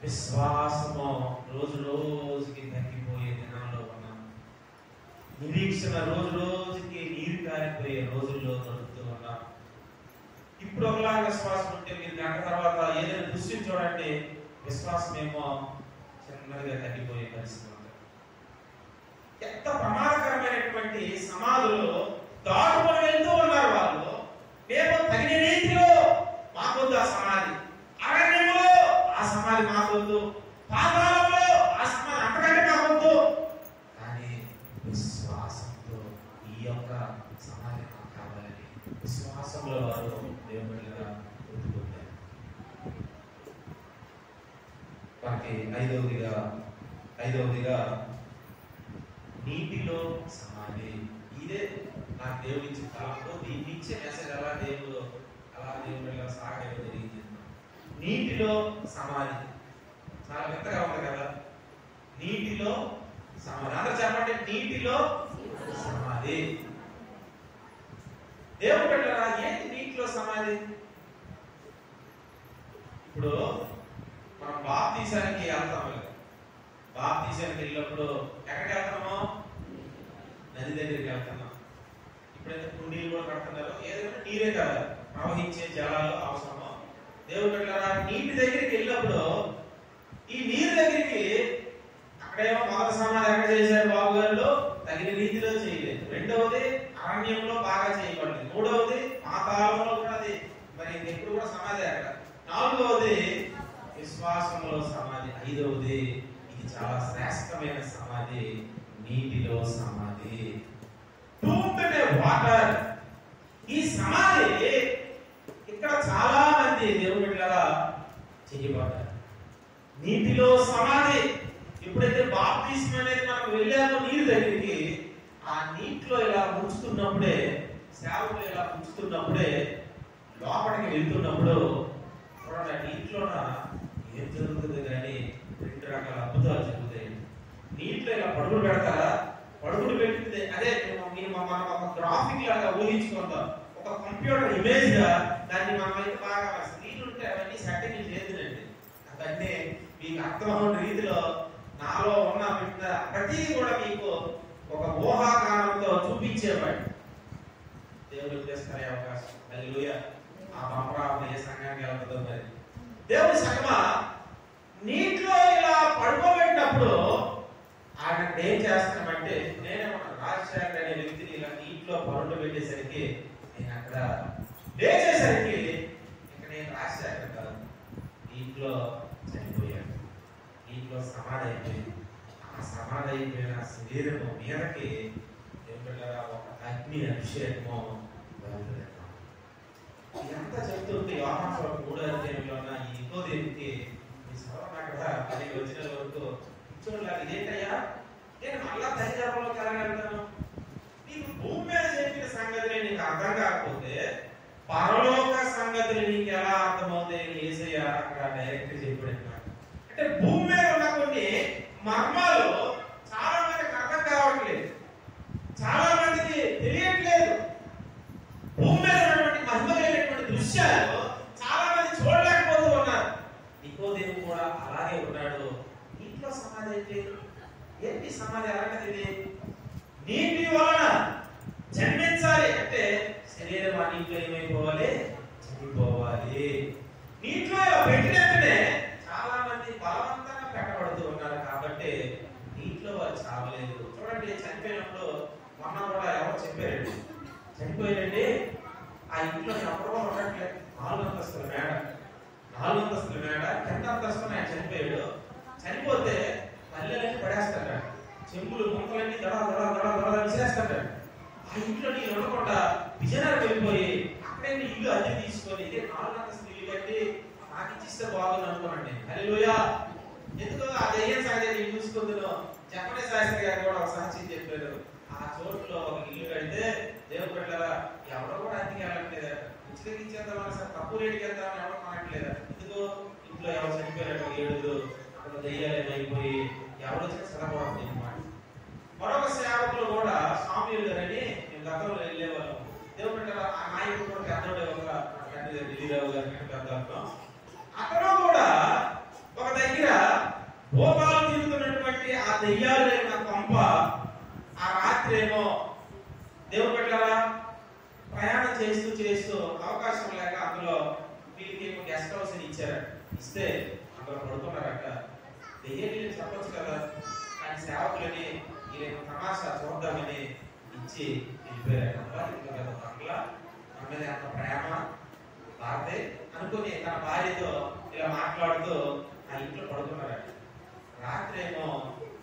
విశ్వాసము రోజు రోజుకి తగ్గిపోయే దినాల్లో ఉన్నాం. నిరీక్షణ రోజు రోజుకి నీరు కారిపోయే రోజుల్లో నడుస్తూ ఉన్నాం. ఇప్పుడు ఒకలాగా విశ్వాసం ఉంటే మీరు గంట తర్వాత ఏదైనా దృష్టిని చూడండి, విశ్వాసం ఏమో చిన్నదిగా తగ్గిపోయే పరిస్థితి ఉంది. ఎంత ప్రమాదకరమైనటువంటి సమాధులు దాటుకొని వెళ్తూ ఉన్నారు వాళ్ళు. మేము తగిన రీతిలో మాకొద్దు ఆ సమాధి, అరణ్యంలో ఆ సమాధి మాకొద్దు, పాతాళంలో ఆ సమాధి అంతకంటే మాకొద్దు, కానీ విశ్వాసంతో ఈ యొక్క సమాధి మాకు కావాలని విశ్వాసంలో వారు దేవుడిగా ఎదుర్కొంటారు. మనకి ఐదవదిగా నీటిలో సమాధి. ఇదే నాకు దేవుడు ఇచ్చిన కాలంలో దీన్ని ఇచ్చే మెసేజ్ అలా దేవుడు సాగడం జరిగింది. నీటిలో సమాధి చాలా మెత్తగా ఉంది కదా. నీటిలో సమాధి అందరూ చెప్పండి, నీటిలో సమాధి. దేవుడు పెట్టారా? ఏంటి నీటిలో సమాధి? ఇప్పుడు మనం బాప్తీసానికి వెళ్తాం కదా. బాప్తీసానికి వెళ్ళినప్పుడు ఎక్కడికి వెళ్తామో నది దగ్గరికి వెళ్తున్నాం. ఇప్పుడైతే కుండీలు కూడా కడుతున్నారు. ఏదైనా నీరే కదా, ప్రవహించే జలాలు అవసరమో. దేవుడు పెట్టారా? నీటి దగ్గరికి వెళ్ళినప్పుడు ఈ నీరు దగ్గరికి అక్కడేమో మొదటి సమాధి ఎక్కడ చేశారు బాబు గారు? తగిన రీతిలో చేయలేదు. రెండవది అరణ్యంలో బాగా చేయబడింది. మూడవది పాతాళంలో కూడా అది మరి ఎప్పుడు కూడా సమాధి అక్కడ. నాలుగవది విశ్వాసంలో సమాధి. ఐదవది ఇది చాలా శ్రేష్టమైన సమాధి, నీటిలో సమాధి. వాటర్. ఈ సమాధి ఇక్కడ చాలా మంది దేవుడి బిడ్డలుగా చేయబడ్డారు. నీటిలో సమాధి. ఎప్పుడైతే బాప్తిస్మం అనేది మనకు వెళ్ళామో నీరు దగ్గరికి, ఆ నీటిలో ఇలా ముంచుతున్నప్పుడే, సేవకులు ఇలా ముంచుతున్నప్పుడే, లోపలికి వెళ్తున్నప్పుడు చూడండి ఆ నీటిలోన ఏం జరుగుతుంది కానీ 2 రకాల అద్భుతాలు జరుగుతాయి. నీటిలో ఇలా పడుగులు పెడతారా? పడుగులు పెట్టింది అదే మనం ఒక గ్రాఫిక్ లాగా ఊహించుకుంటాం. ఒక కంప్యూటర్ ఇమేజ్ గా దాన్ని మనం అయితే బాగా స్క్రీన్ ఉంటే అవన్నీ సెట్టింగ్ చేద్దండి. అవన్నీ మీకు అర్థమైన రీతిలో నాలో ఉన్న ప్రతిదీ కూడా మీకు ఒక ఊహాగానంతో చూపించేవాడు. దేవుడు చేస్తారే అవకాశం. హల్లెలూయా. ఆ పంపరావు ఏ సంఘానికి వెళ్తుందో మరి. దేవుడి సంఘమా నీటిలో ఇలా పడుకోబెట్టినప్పుడు ఆయన ఏం చేస్తామంటే, నేనేమన్నా రాజశేఖర్ అనే వ్యక్తిని ఇలా నీటిలో పరుండు పెట్టేసరికి నేను అక్కడ లేచేసరికి ఇక నేను రాజశేఖర్ కాదు, నీటిలో చనిపోయాను. నీటిలో సమాధి అయిపోయింది. ఆ సమాధి అయిపోయిన శరీరము మీదకి ఒక అగ్ని అభిషేకము బయలుదేరాం. ఇదంతా చెప్తుంటే యోహాను సువార్త 3వ అధ్యాయంలో ఉన్న ఈ నికోదేముకి ఈ సర్వనాగర 10 వచనాల వరకు చూడాలి. ఇదేంటయ్యా, నేను మళ్ళా దైవజనంలో కలగలుగుతాను? నీకు భూమి మీద చెప్పిన సంగతిని నీకు అర్థం కాకపోతే పరలోక సంగతిని నీకు ఎలా అర్థమవుతాయి? యేసయ్య అక్కడ డైరెక్ట్ చెప్పాడు. అంటే భూమి మీద ఉన్న కొన్ని మర్మాలు చాలా మందికి అర్థం కావట్లేదు, చాలా మందికి తెలియట్లేదు. భూమి మీద ఉన్నటువంటి మహిమలైనటువంటి దృశ్యాలు చాలా మంది చూడలేకపోతూ ఉన్నారు. నికోదేము కూడా అలాగే ఉన్నాడు. నీటిలో సమాధి అయితే ఏంటి సమాధి? అలాంటిది నీటి వలన జన్మించాలి అంటే శరీరం ఆ నీటిలో ఏమైపోవాలి? చనిపోవాలి. నీటిలో పెట్టినట్టునే చాలా మంది బలవంతంగా పెట్టబడుతూ ఉన్నారు. కాబట్టి నీటిలో వారు చావలేదు. చూడండి, చనిపోయినప్పుడు మొన్న కూడా ఎవరు చెప్పారండి, చనిపోయారండి ఆ ఇంట్లో ఎవరో ఉండట్లేదు. 4 అంతస్తుల మేడ, 4 అంతస్తుల మేడ, కింద అంతస్తులు ఆయన చనిపోయాడు. చనిపోతే పల్లెలన్నీ పడేస్తాడు, చెంబులు ముంతలన్నీ దడ విసిరేస్తాడు. ఆ ఇంట్లో నీళ్ళు ఉండకుండా విజయనగరం వెళ్ళిపోయి అక్కడే ఇల్లు అద్దె తీసుకొని ఇదే 4 అంతస్తులు ఇల్లు కట్టి నాకు ఇచ్చిస్తే బాగుంది అనుకోనండి. హల్లెలూయా. ఎందుకు ఆ దయ్యం సాగే చూసుకుందును చెప్పనే శాస్త్రి గారు కూడా ఒక సాక్షి చెప్పారు. ఆ చోటులో ఒక ఇల్లు కడితే దేవుడు పెట్టారా ఎవరో కూడా అద్దెకి వెళ్ళట్లేదా, ఉచితంగా ఇచ్చేద్దామని సార్ తక్కువ రేటుకి వెళ్తామని ఎవరు మానట్లేదా? ఎందుకు ఇంట్లో ఎవరు చనిపోయారు 7 అక్కడ దయ్యాలు అయిపోయి ఎవరు వచ్చినా చదవకూడదు అన్నమాట. మరొక సేవకులు కూడా సామ్యూల్ గారని మేము గతంలో వెళ్ళేవాళ్ళం. దేవుడు ఆ నాయకుడు కూడా పెద్దోడే, ఒక ఢిల్లీరావు గారి పెద్ద అతను కూడా ఒక దగ్గర భోపాలు తిరుగుతున్నటువంటి ఆ దెయ్యాలు లేని కొంప ఆ రాత్రి ఏమో దేవుడు పెట్టారా ప్రయాణం చేస్తూ చేస్తూ అవకాశం లేక అందులో వీళ్ళకి గెస్ట్ హౌస్ అని ఇచ్చారట. ఇస్తే అందులో పడుకున్నారట. దెయ్యాలు చెప్పొచ్చు కదా, కానీ సేవకులని వీళ్ళకి తమాషా చూద్దామని ఇచ్చి వెళ్ళిపోయారట. బంగ్లా మన మీద ఎంత ప్రేమ భారతే అనుకుని తన భార్యతో ఇలా మాట్లాడుతూ ఆ ఇంట్లో పడుకున్నారట. రాత్రి ఏమో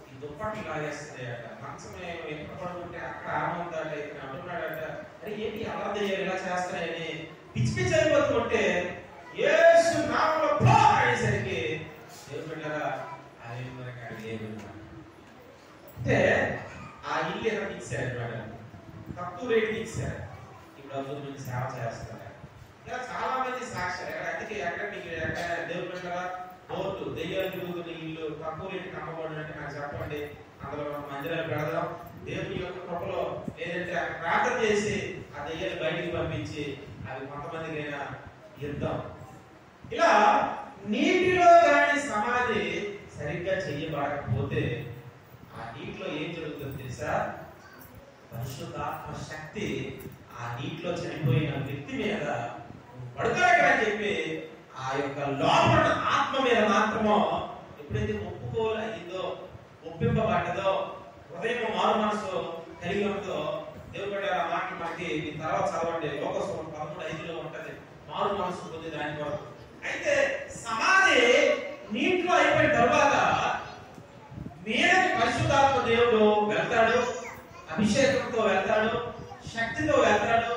ఈ దుప్పట్లు లాగేస్తున్నాయట. మంచం ఎక్కడ పడుకుంటే అక్కడ ఆనందాట ఇక్కడ అంటున్నాడట. అరే ఏంటి అలా దెయ్యాలు ఇలా చేస్తాయని పిచ్చి పిచ్చి అయిపోతుంటే యేసు నామములో పో అనేసరికి దేవుడు పెట్టారా అంటే ఆ ఇల్లు ఎక్కడ ఇచ్చారు మేడం, తక్కువ రేటుకి ఇచ్చారు. ఇప్పుడు అందులో నుంచి సేవ చేస్తారు. ఇలా చాలా మంది సాక్ష్యాలు అందుకే ఎక్కడ మీకు దేవుడు పెట్టారా బోర్డు దెయ్యాలు తిరుగుతున్న ఇల్లు తక్కువ రేటుకి అమ్మబడినట్టు నాకు చెప్పండి, అందులో మందిరాలు పెడదాం. దేవుని యొక్క కృపలో లేదంటే ప్రార్థన చేసి ఆ దెయ్యాలు బయటికి పంపించి అవి కొంతమందికైనా ఇద్దాం. ఇలా నీటిలో కానీ సమాధి సరిగ్గా చెయ్యబడకపోతే ఆ నీటిలో ఏం జరుగుతుంది తెలుసా? పరిశుద్ధాత్మ శక్తి ఆ నీటిలో చనిపోయిన వ్యక్తి మీద పడుకోలేకని చెప్పి ఆ యొక్క లోపల ఆత్మ మీద మాత్రమో ఎప్పుడైతే ఒప్పుకోలు అయ్యిందో, ఒప్పింపబడ్డదో, హృదయం మారు మనసు కలిగి ఉందో, దేవుడు ఆ మాట మనకి తర్వాత చదవండి, లోకస్వం 13:5లో ఉంటది. మారు మనసు పొంది దాని కొరకు. అయితే సమాధి నీటిలో అయిపోయిన తర్వాత మీదకి పరిశుద్ధాత్మ దేవుడు వెళ్తాడు, అభిషేకంతో వెళ్తాడు, శక్తితో వెళ్తాడు.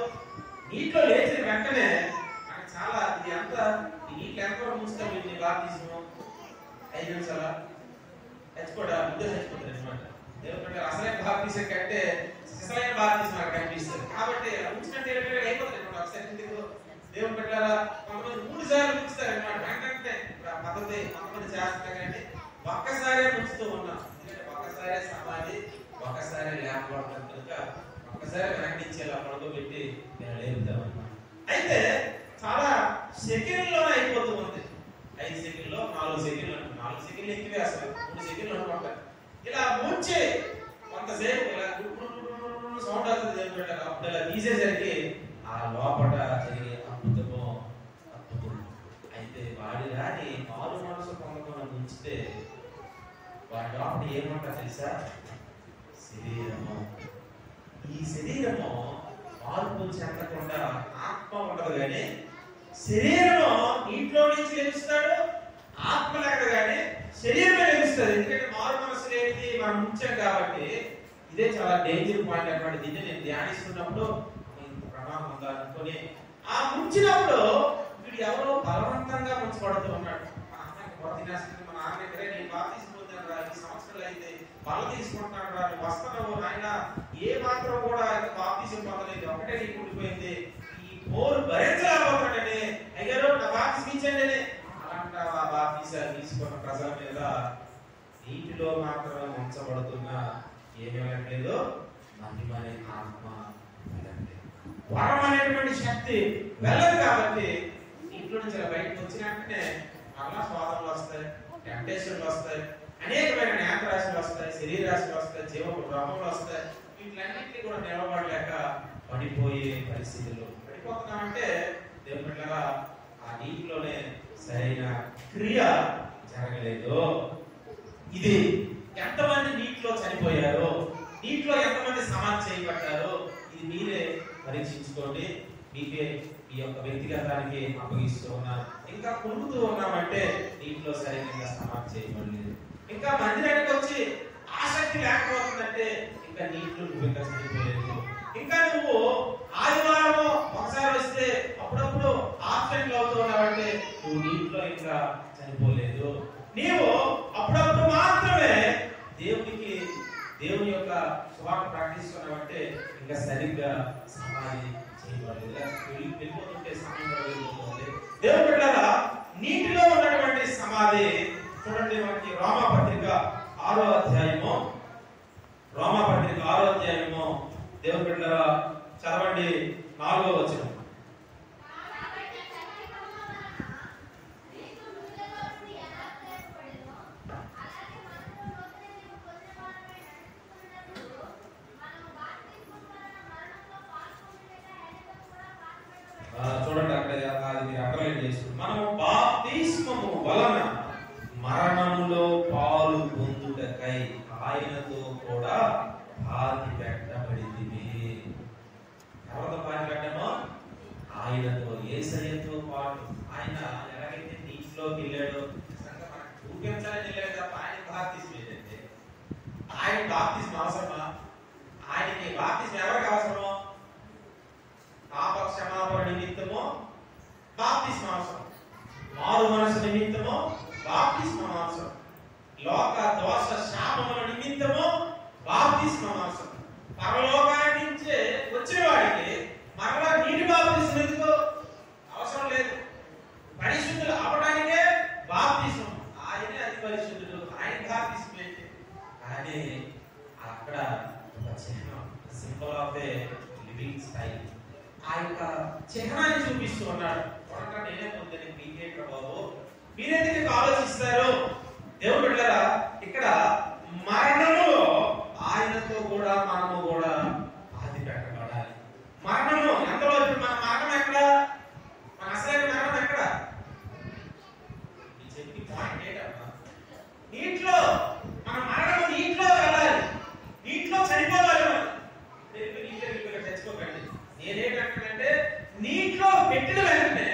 నీటిలో లేచిన వెంటనే మనకు చాలా ఇది అంత నీటిలో ఎంత ముంచుతాం. వీటిని బాప్తిజము 5 నిమిషాల చచ్చిపోడా ముందే చచ్చిపోతారు అనమాట. దేవుడు అసలైన బాప్తిజం కంటే అసలైన బాప్తిజం నాకు కనిపిస్తుంది. కాబట్టి ముంచినట్టు అయిపోతుంది అనమాట. ఒకసారి దేవుడు పెట్టారా కొంతమంది 3 సార్లు ముంచుతారు అనమాట. వెంటనే పద్ధతి కొంతమంది చేస్తారు కానీ ఒక్కసారే ముంచుతూ ఉన్నాం. ఎందుకంటే ఒక్కసారే సమాధి, ఒక్కసారే లేకపోవడం కనుక ఒక్కసారి వెనకడించేలా పడుకోబెట్టి నేను లేపుతాం అనమాట. అయితే చాలా సెకండ్లోనే అయిపోతూ ఉంది. 5 సెకండ్లో 4 సెకండ్లు అంటారు. 4 సెకండ్లు ఎక్కువే అసలు 3 సెకండ్లు అనుకుంటారు. ఇలా ముంచి కొంతసేపు ఇలా సౌండ్ అవుతుంది. దేవుడు పెట్టారు అప్పుడు ఇలా తీసేసరికి ఆ లోపల జరిగే అద్భుతము అద్భుతం. అయితే వాడి రాని మారు మనసు పొందకుండా ఉంచితే వాడి లోపల ఏమంటా తెలుసా? శరీరము. ఈ శరీరము మార్పు చెందకుండా ఆత్మ ఉండదు కానీ శరీరము ఇంట్లో నుంచి లభిస్తాడు, ఆత్మ లేక కానీ శరీరమే లభిస్తుంది. ఎందుకంటే మారు మనసు లేనిది మనం ముంచాం కాబట్టి ఇదే చాలా డేంజర్ పాయింట్ అన్నమాట. దీన్ని నేను ధ్యానిస్తున్నప్పుడు ప్రమాదం ఉందనుకొని ఆ ముంచినప్పుడు వీడు ఎవరో బలవంతంగా ముంచబడుతూ ఉన్నాడు. మా నాన్న దగ్గరే నేను బాప్తిజం పొందాను రా, ఈ సంవత్సరాలు అయితే బల తీసుకుంటున్నాను రా, వస్తున్నావు నాయన, ఏ మాత్రం కూడా బాప్తిజం పొందలేదు, ఒకటే నీకు ఉండిపోయింది, ఈ పోరు భరించలేకపోతున్నాడని అయ్యారు నా బాప్తిజం ఇచ్చండి అని అలాంటి ఆ బాప్తిజాలు తీసుకున్న ప్రజల మీద నీటిలో మాత్రమే ముంచబడుతున్నా ఏమేమట్లేదు మహిమనే ఆత్మ వరం అనేటువంటి శక్తి వెళ్ళదు. కాబట్టి ఇంట్లో నుంచి బయటకు వచ్చినట్టునే మళ్ళా స్వాదనలు వస్తాయి, టెంప్టేషన్లు వస్తాయి, అనేకమైన నేత్రాశలు వస్తాయి, శరీరాశలు వస్తాయి, జీవపు భ్రమలు వస్తాయి. వీటిలన్నింటినీ కూడా నిలబడలేక పడిపోయే పరిస్థితులు పడిపోతున్నామంటే దేవుని బిడ్డలారా ఆ నీటిలోనే సరైన క్రియ జరగలేదు. ఇది ఎంతమంది నీటిలో చనిపోయారు, నీటిలో ఎంతమంది సమాధి చేయబడ్డారు, ఇది మీరే పరీక్షించుకోండి. మీకే మీ యొక్క వ్యక్తిగతానికి అప్పగిస్తూ ఉన్నారు. ఇంకా కురుకుతూ ఉన్నామంటే నీటిలో సరైన సమాధి చేయబడలేదు. ఇంకా మందిరానికి వచ్చి ఆసక్తి లేకపోతుందంటే ఇంకా నీటిలో నువ్వు ఇంకా చనిపోలేదు. ఇంకా నువ్వు ఆదివారం ఒకసారి వస్తే అప్పుడప్పుడు ఆబ్సెంట్ అవుతూ ఉన్నావంటే నువ్వు నీటిలో ఇంకా చనిపోలేదు. నీవు అప్పుడప్పుడు మాత్రమే దేవుని యొక్క సువార్త ప్రకటిస్తున్నావంటే ఇంకా సరిగ్గా సమాధి చేయబడలేదు. వెళ్ళిపోతుంటే సమయం వెళ్ళిపోతుంది. దేవుని బిడ్డలారా నీటిలో ఉన్నటువంటి సమాధి చూడండి. మనకి రోమా పత్రిక 6వ అధ్యాయము, రోమా అధ్యాయము దేవుని బిడ్డలారా చదవండి 4వ వచనం. చూడండి అక్కడ అది మీరు అండర్లైన్ చేసుకుని, మనము బాప్తిస్మము వలన మరణములో పాలు పొందుటకై ఆయనతో కూడా పాతి పెట్టబడింది. ఎవరితో పాతి పెట్టమో? ఆయనతో, యేసయ్యతో పాటు. ఆయన ఎలాగైతే నీటిలోకి వెళ్ళాడో చూపించాలని వెళ్ళాడు తప్ప ఆయన బాప్తిస్మం ఏంటంటే, ఆయన బాప్తిస్మం అవసరమా? ఆయనకి బాప్తిస్మం ఎవరికి అవసరమో? పాప క్షమాపణ నిమిత్తమో బాప్తిస్మం అవసరం, మారు మనసు నిమిత్తమో బాప్తిస్మం అవసరం, లోక దోష శాపముల నిమిత్తమో బాప్తిస్మం అవసరం. పరలోకానికి నుంచి వచ్చిన వాడికి మరలా నీటి బాప్తిస్మం ఎందుకు అవసరం లేదు. పరిశుద్ధులు అవ్వడానికే బాప్తిస్మం. ఆయనే అతి పరిశుద్ధుడు, ఆయన బాప్తిస్మం ఏంటి? కానీ అక్కడ ఒక చిహ్నం, symbol of A living style. ఆ యొక్క చిహ్నాన్ని చూపిస్తూ ఉన్నాడు. నేనే పొందని మీకేంట్రా బాబు, మీరెందుకు ఆలోచిస్తారు? దేవుడు బిడ్డలారా, ఇక్కడ మరణములో ఆయనతో కూడా మనము కూడా పాతి పెట్టబడాలి. మరణము ఎంతలో? ఇప్పుడు మన మరణం ఎక్కడ? మన అసలైన మరణం ఎక్కడ? చెప్పి పాయింట్ ఏంటమ్మా? నీటిలో. మన మరణము నీటిలో వెళ్ళాలి, నీటిలో చనిపోవాలి. నీటిలో చచ్చిపోకండి. నేనేంటంటే నీటిలో పెట్టిన వెంటనే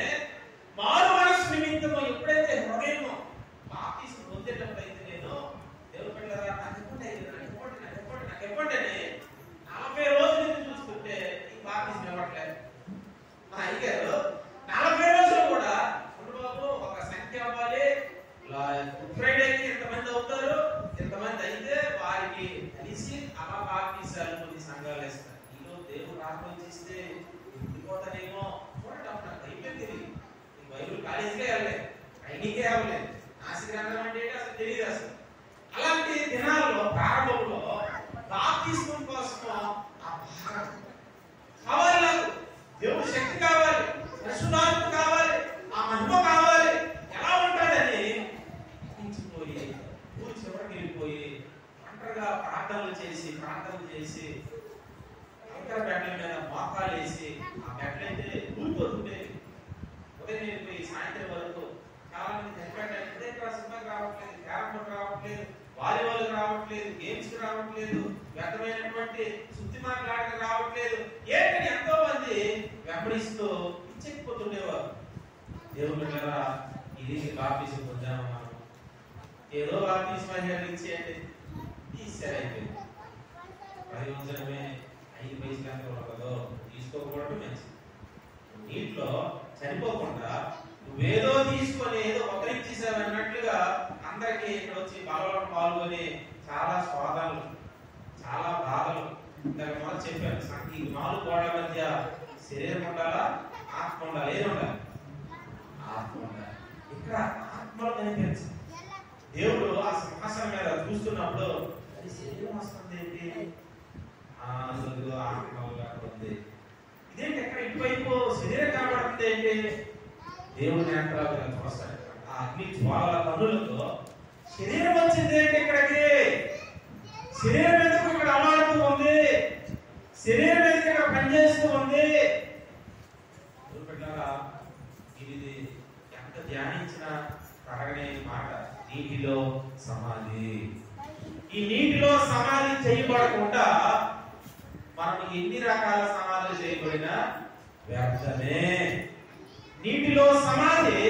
మారు మనసు నిమిత్తము ఎప్పుడైతే హృదయమో బాప్తిస్మం పొందేటప్పుడైతే నేను దేవుని బిడ్డలారా నాకు ఎప్పుడు 40 రోజుల నుంచి చూసుకుంటే ఈ బాప్తిస్మం ఇవ్వట్లేదు. మా అయ్యగారు 40 రోజులు కూడా బాబు ఒక సంఖ్య అవ్వాలి, ఫ్రైడేకి ఎంతమంది అవుతారు, ఎంతమంది అయితే వారికి కలిసి అలా బాప్తిసాలు కొన్ని సంఘాలు వేస్తారు. దేవుడు ఆహ్వానిస్తే ఇంటిపోతానేమో చూడండి. అప్పుడు నాకు బైబిల్ తెలియదు, బైబిల్ కాలేజీకే వెళ్ళలేదు, ట్రైనింగ్కే అవ్వలేదు, నాసి గ్రంథం అంటే అసలు తెలియదు అసలు. అలాంటి దినాల్లో ప్రారంభంలో బాప్తిస్మం కోసం ఆ భారం కావాలి, నాకు దేవుడి శక్తి కావాలి, పరిశుద్ధాత్మ కావాలి, ఆ మహిమ కావాలి. ఎలా ఉంటాడని ఊచిపోయి ఊరి చివరికి వెళ్ళిపోయి ఒంటరిగా ప్రార్థనలు చేసి బెడ్ల మీద మోకాలు వేసి ఆ బెడ్లైతే ఊరిపోతుంటే ఉదయం వెళ్ళిపోయి సాయంత్రం వరకు చాలా మంది చనిపోయారు. ఇక్కడ సినిమాకి రావట్లేదు, క్యారమ్ బోర్డు రావట్లేదు, వాలీబాల్ రావట్లేదు, గేమ్స్ రావట్లేదు, వ్యర్థమైనటువంటి శుద్ధి మాట్లాడక రావట్లేదు. ఏంటని ఎంతో మంది వెంబడిస్తూ ఇచ్చెక్కిపోతుండేవారు. దేవుని బిడ్డలారా, ఇది బాప్తిస్మం పొందాము. మనం ఏదో బాప్తిస్మం ఇచ్చేయండి తీసేరైపోయింది. ప్రయోజనమే 5 పైసలు ఎంత ఉండదో తీసుకోకపోవడం మంచిది. నీటిలో చనిపోకుండా నువ్వేదో తీసుకొని ఏదో ఒకరిచ్చేసావు అన్నట్లుగా అందరికి ఇక్కడ వచ్చి బలలో పాల్గొని చాలా స్వాదాలు, చాలా బాధలు. ఇందాక మనం చెప్పాను, ఈ 4 గోడల మధ్య శరీరం ఉండాలా, ఆత్మ ఉండాలి. ఏది ఉండాలి? ఆత్మ ఉండాలి. ఇక్కడ ఆత్మలో కనిపించదు. దేవుడు ఆ సింహాసనం మీద చూస్తున్నప్పుడు అది శరీరం వస్తుంది ఏంటి, ఆత్మగా ఉంది. ఇదేంటి ఎక్కడ ఇటువైపు శరీరం కనబడుతుంది ఏంటి? దేవుడి నేత్రాలు చూస్తాడు. ఆ అగ్ని జ్వాలల కన్నులతో శరీరం వచ్చింది ఏంటి ఇక్కడికి? శరీరం ఎందుకు ఇక్కడ అమాడుతూ ఉంది? శరీరం ఎందుకు ఇక్కడ పనిచేస్తూ ఉంది? ఇది ఎంత ధ్యానించినా కరగనే మాట. నీటిలో సమాధి. ఈ నీటిలో సమాధి చేయబడకుండా మనం ఎన్ని రకాల సమాధులు చేయబడినా వ్యర్థమే. నీటిలో సమాధి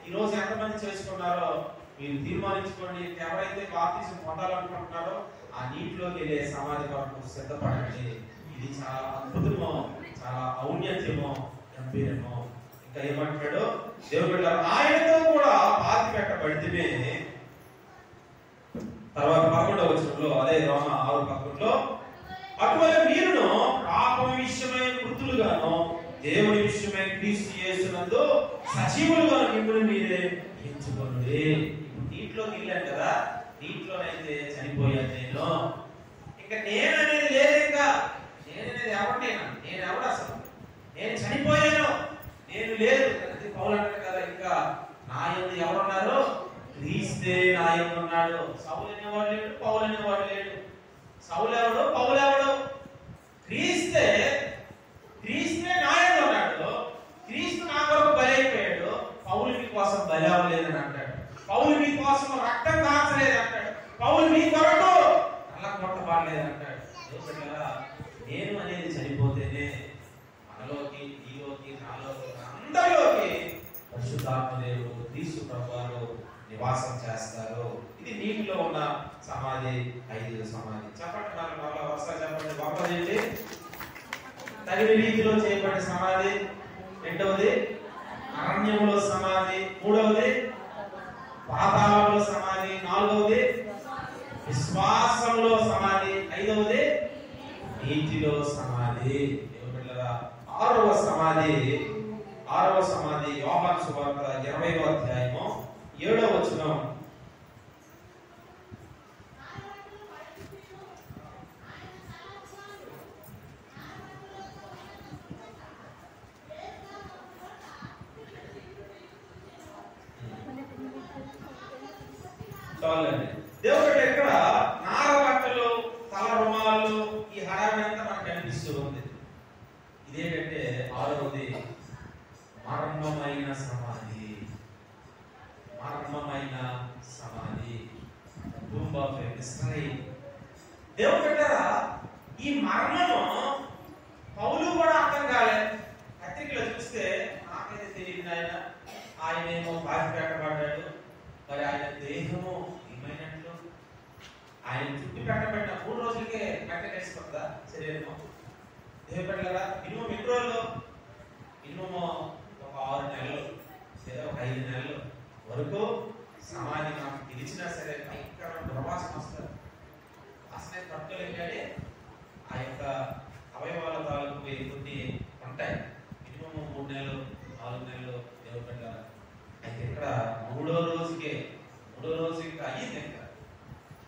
ఈరోజు ఎంతమంది చేసుకున్నారో మీరు తీర్మానించుకోండి. ఎవరైతే బాప్తిస్మం పొందాలనుకుంటున్నారో ఆ నీటిలోకి వెళ్ళే సమాధి కొరకు సిద్ధపడండి. ఇది చాలా అద్భుతమో, చాలా ఔన్నత్యమో, గంభీరమో. ఇంకా ఏమంటాడు దేవుడు? ఆయనతో కూడా పాతి పెట్టబడితే. తర్వాత 11వ వచనంలో అదే రోమా 6:11 అటువలే మీరును పాపం విషయమై మృతులుగాను దేవుని విషయమై క్రీస్తు యేసునందు సజీవులుగా మిమ్మల్ని మీరే ఎంచుకోండి. నీటిలోకి వెళ్ళాను కదా, నీటిలోనైతే చనిపోయాను నేను, ఇంకా నేను అనేది లేదు. ఇంకా నేననేది ఎవరినైనా, నేను ఎవడు అసలు, నేను చనిపోయాను, నేను లేదు. పౌలు అంటాడు కదా, ఇంకా నా యందు ఎవరున్నారు? క్రీస్తే నా యందు ఉన్నాడు. సౌలు అనేవాడు లేడు, పౌలు అనేవాడు లేడు. సౌలు ఎవడు, పౌలు ఎవడు? క్రీస్తే నా యందు ఉన్నాడు. క్రీస్తు నా కొరకు బలి అయిపోయాడు. పౌలు మీ కోసం బలి అవ్వలేదని అంటాడు. పౌలు మీ కోసం రక్తం కాచలేదు అంటాడు. పౌలు మీ కొరకు అలా కొట్టబడలేదు అంటాడు. నేను అనేది చనిపోతేనే మనలోకి, నీలోకి, నాలోకి, అందరిలోకి పరిశుద్ధాత్మ దేవుడు, క్రీస్తు ప్రభువారు నివాసం చేస్తారు. ఇది నీటిలో ఉన్న సమాధి, 5 సమాధి. చెప్పండి, మరలా ఒకసారి చెప్పండి. ఒకటి తగిన రీతిలో చేయబడిన సమాధి, రెండవది అరణ్యంలో సమాధి, మూడవది పాతాళంలో సమాధి, నాలుగవది విశ్వాసంలో సమాధి, ఐదవది నీటిలో సమాధి. ఆరవ సమాధి యోహాను సువార్త 20వ అధ్యాయము 7వ వచనం. చాలండి. దేవుడు ఎక్కడ నార బట్టలు, తల రుమాలు, ఈ హడావిడి అంతా మనకు కనిపిస్తూ ఉంది. ఇదేంటంటే 6వది మర్మమైన సమాధి. మర్మమైన సమాధి, టూంబ్ ఆఫ్ మిస్టరీ. దేవుడు పెట్టారా ఈ మర్మము పౌలు కూడా అర్థం కాలేదు. పత్రికలో చూస్తే నాకైతే తెలియదు, ఆయనేమో బాధ పెట్టబడ్డాడు, మరి ఆయన దేహము ఏమైనట్లు, ఆయన చుట్టూ పెట్టబడిన 3 రోజులకే పెట్టేసుకుందా శరీరము. దేహం పెట్టలేదా? మినిమం ఎన్ని రోజులు? మినిమం ఒక 6 నెలలు లేదా ఒక 5 నెలలు వరకు సమాధి మనకు తెలిసినా సరే భయంకరమైన దుర్వాసన వస్తుంది. వాసన తట్టుకోలేంటే ఆ యొక్క అవయవాల తాలూకు కొన్ని ఉంటాయి. మినిమం 3 నెలలు 4 నెలలు దేవుడు పెట్టాలి. అయితే ఇక్కడ 3వ రోజుకి అయ్యింది, ఇంకా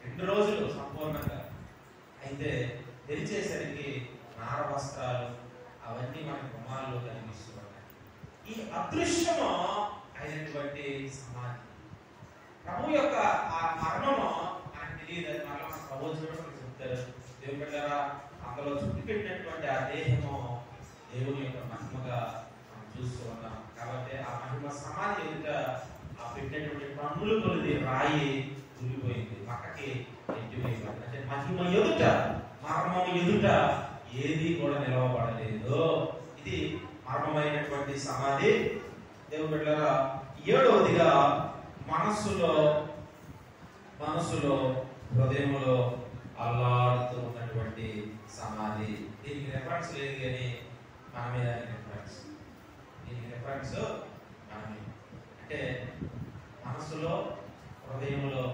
2 రోజులు సంపూర్ణంగా. అయితే తెరిచేసరికి నార వస్త్రాలు అవన్నీ మన గుమ్మాల్లో కనిపిస్తూ ఉన్నాయి. ఈ అదృశ్యము అయినటువంటి సమాధి, ప్రభు యొక్క ఆ మర్మము ఆయన తెలియదు. అది మరలా మన ప్రభు చూడడం చెప్తారు. దేవుడు పెట్టారా అందులో చుట్టు పెట్టినటువంటి ఆ దేహము దేవుని యొక్క మహిమగా మనం చూస్తూ ఉన్నాం. కాబట్టి ఆ మహిమ సమాధి ఎదుట ఆ పెట్టినటువంటి పన్నులు కొలిది రాయి కూలిపోయింది, పక్కకి ఎట్టిపోయింది. అంటే మహిమ ఎదుట, మర్మము ఎదుట ఏది కూడా నిలవబడలేదు. ఇది మర్మమైనటువంటి సమాధి. దేవుడు బిడ్డలారా 7వదిగా మనస్సులో హృదయములో అల్లాడుతూ ఉన్నటువంటి సమాధి. దీనికి రెఫరెన్స్ లేదు కానీ మన మీద రెఫరెన్స్ మనమే. అంటే మనసులో హృదయంలో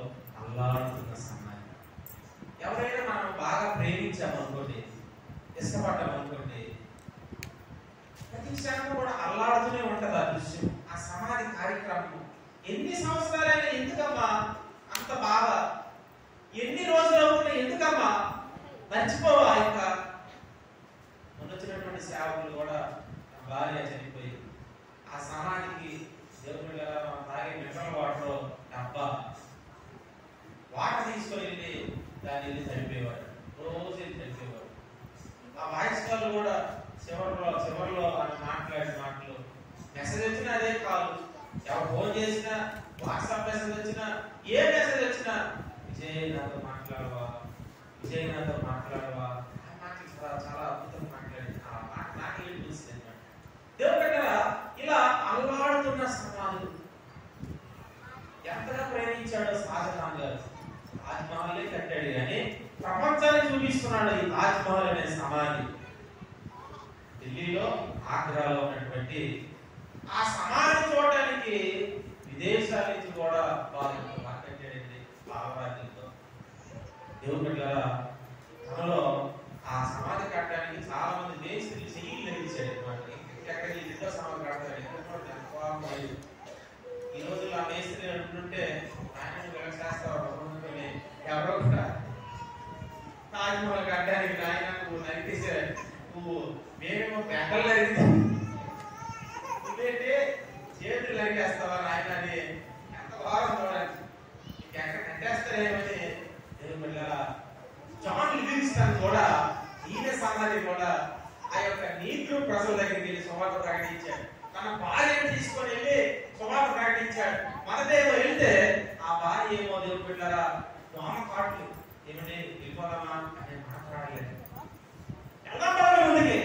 అల్లాడుతున్న సమాధి. ఎవరైనా మనం బాగా ప్రేమించామనుకోండి, ఇష్టపడ్డామనుకోండి, ప్రతి క్షణం కూడా అల్లాడుతూనే ఉంటది ఆ దృశ్యం, ఆ సమాధి కార్యక్రమం. ఎన్ని సంవత్సరాలైనా ఎందుకమ్మా అంత బాధ, ఎన్ని రోజులు అవుతున్నా ఎందుకమ్మా మర్చిపోవా? ఇంకా మొన్నొచ్చినటువంటి సేవకులు కూడా భార్య చనిపోయి ఆ సమాధికి దేవుడు తాగే మినరల్ వాటర్ డబ్బా వాటర్ తీసుకొని వెళ్ళి దాన్ని వెళ్ళి చనిపోయేవాడు, రోజు వెళ్ళి చనిపోయేవాడు. ఆ వాయిస్ కాల్ కూడా చివరిలో ఆమె మాట్లాడిన మాటలు, మెసేజ్ వచ్చినా అదే కాల్, ఎవరు ఫోన్ చేసినా, వాట్సాప్ మెసేజ్ వచ్చినా, ఏ మెసేజ్ వచ్చినా విజయ్ నాతో మాట్లాడవా, ఆ మాటలు చాలా అద్భుతంగా మాట్లాడింది. ఆ మాట నాకు ఏం చూసింది అనమాట. దేవుడు దగ్గర ఇలా అల్లాడుతున్న సమాధులు. ఎంతగా ప్రేమించాడో షాజహాన్ గారు, తాజ్ మహల్ కట్టాడు కానీ ప్రపంచాన్ని చూపిస్తున్నాడు ఈ తాజ్ మహల్ అనే సమాధి. ఢిల్లీలో, ఆగ్రాలో ఉన్నటువంటి ఆ సమాధి చూడడానికి విదేశాల నుంచి కూడా వాళ్ళు కట్టాడండి భావరాజ్యంతో. దేవుడు తనలో ఆ సమాధి కట్టడానికి చాలా మంది మేస్త్రీలు చెయ్యిలు నిర్మించాడు అనమాట. ఎక్కడికి రెండో సమాధి కడతాడు. ఈ రోజుల్లో ఆ మేస్త్రి అంటుంటే ఆయన చేస్తారు ఎవరో కూడా తాజ్మహల్ కట్టడానికి నాయన మేమేమో పెద్దలు నరిగితే నువ్వేంటి చేతులు నరికేస్తావా నాయన అని ఎంత ఘోరం చూడండి. ఎక్కడ కట్టేస్తారేమని జాన్ లివింగ్స్టన్ కూడా ఈయన సమాధి కూడా ఆ యొక్క నీగ్రో ప్రజల దగ్గరికి వెళ్ళి సువార్త ప్రకటించాడు. తన భార్యను తీసుకొని వెళ్ళి సువార్త ప్రకటించాడు. మనదేమో వెళ్తే ఆ భార్య ఏమో దేవుడు బిడ్డలారా దోమ కాట్లు ఏమంటే వెళ్ళిపోదామా అని మాట్లాడలేదు. ఎలా ముందుకి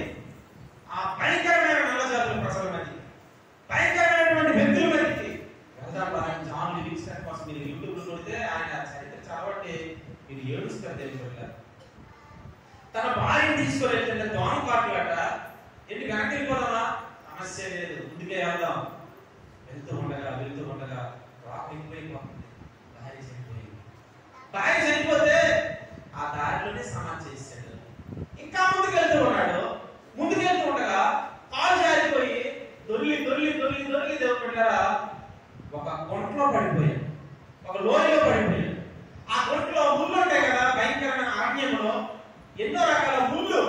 ఆ భయంకరమైన నల్లజాతుల ప్రజల మధ్య భయంకరమైనటువంటి వ్యక్తుల మధ్యకి వెళ్దాం. ఆయన జాన్ లివింగ్స్టన్ కోసం మీరు యూట్యూబ్ లో చూస్తే ఆయన చరిత్ర చదవండి, మీరు ఏడుస్తారు దేవుడు. తన భార్యను తీసుకొని వెళ్తుంటే దోమ కాట్లాట ఏంటి వెనక్కి వెళ్ళిపోదామా, సమస్య లేదు ముందుకే వెళ్దాం. వెళ్తూ ఉండగా రాక్ ఎక్కువైపోతుంది. భార్య చనిపోతే ఆ దారిలోనే సమాధి చేశాడు. ఇంకా ముందుకు వెళ్తూ ఉండగా కాలు జారిపోయి దొర్లి దేవుడు పెట్టారా ఒక గుంటలో పడిపోయాడు, ఒక లోయలో పడిపోయాడు. ఆ గుంటలో ముళ్ళు ఉంటాయి కదా, భయంకరమైన అరణ్యంలో ఎన్నో రకాల ముళ్ళు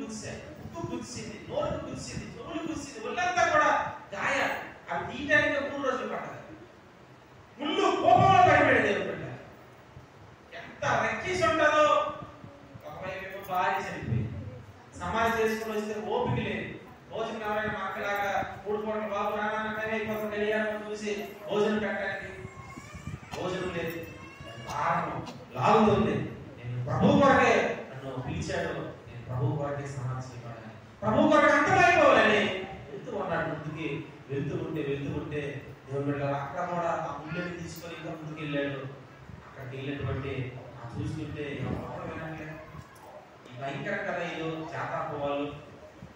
గుచ్చాయి. ఉప్పు గుచ్చింది, నోరు గుచ్చింది, చెవులు గుచ్చింది, ఒళ్ళంతా కూడా గాయాలు. అవి తీయడానికి 3 రోజులు పడ్డాయి. ముళ్ళు కోపంలో పడిపోయాడు దేవుడు పెట్టారు. ఎంత రెక్కిసి ఉంటుందో. ఒకవైపు భార్య చనిపోయింది, సమాధి చేసుకుని వస్తే ఓపిక లేదు. భోజనం ఎవరైనా మాకలాగా 3 పూటల బాబు రామాయణం కళ్యాణం చూసి భోజనం పెట్టడానికి భోజనం లేదు. కారణం లాగుతుంది. నేను ప్రభు కొరకే నన్ను పిలిచాడు, నేను ప్రభు కొరకే సమాధి చేయబడాలి, ప్రభు కొరకే అంతమైపోవాలని వెళ్తూ ఉన్నాడు. ముందుకి వెళ్తూ ఉంటే దేవుడు బిడ్డలారా అక్కడ కూడా ఆ ముళ్ళని తీసుకొని ఇంకా ముందుకు వెళ్ళాడు. అక్కడికి వెళ్ళినటువంటి చూస్తుంటే ఎవరు వినట్లేదు. ఈ భయంకర కథ ఏదో జాతర వాళ్ళు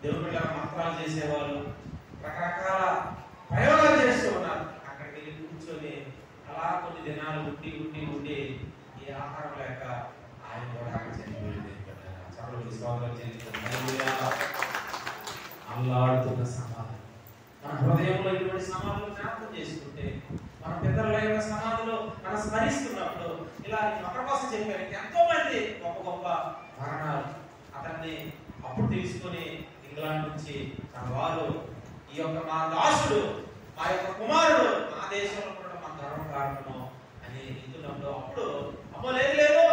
దేవుడి బిడ్డల మంత్రాలు చేసేవాళ్ళు రకరకాల ప్రయోగాలు చేస్తూ ఉన్నారు. అక్కడికి వెళ్ళి కూర్చొని అలా కొన్ని దినాలు ఉండి ఏ ఆహారం లేక ఆయన కూడా అక్కడ చనిపోయింది. అల్లాడుతున్న సమాధి మన హృదయంలో ఇటువంటి సమాధులు జ్ఞాపకం చేసుకుంటే, మన పితరుల యొక్క సమాధిలో మనం స్మరిస్తున్నప్పుడు ఇలా ఒకరి కోసం చెప్పారు. ఎంతో మంది గొప్ప మరణాలు అతన్ని అప్పుడు తెలుసుకొని ఇంగ్లాండ్ నుంచి తన వారు ఈ యొక్క మా దాసుడు, మా యొక్క కుమారుడు మా దేశంలో కూడా మా ధర్మ కారణము అని ఇంటున్నప్పుడు అప్పుడు అమ్మో లేదు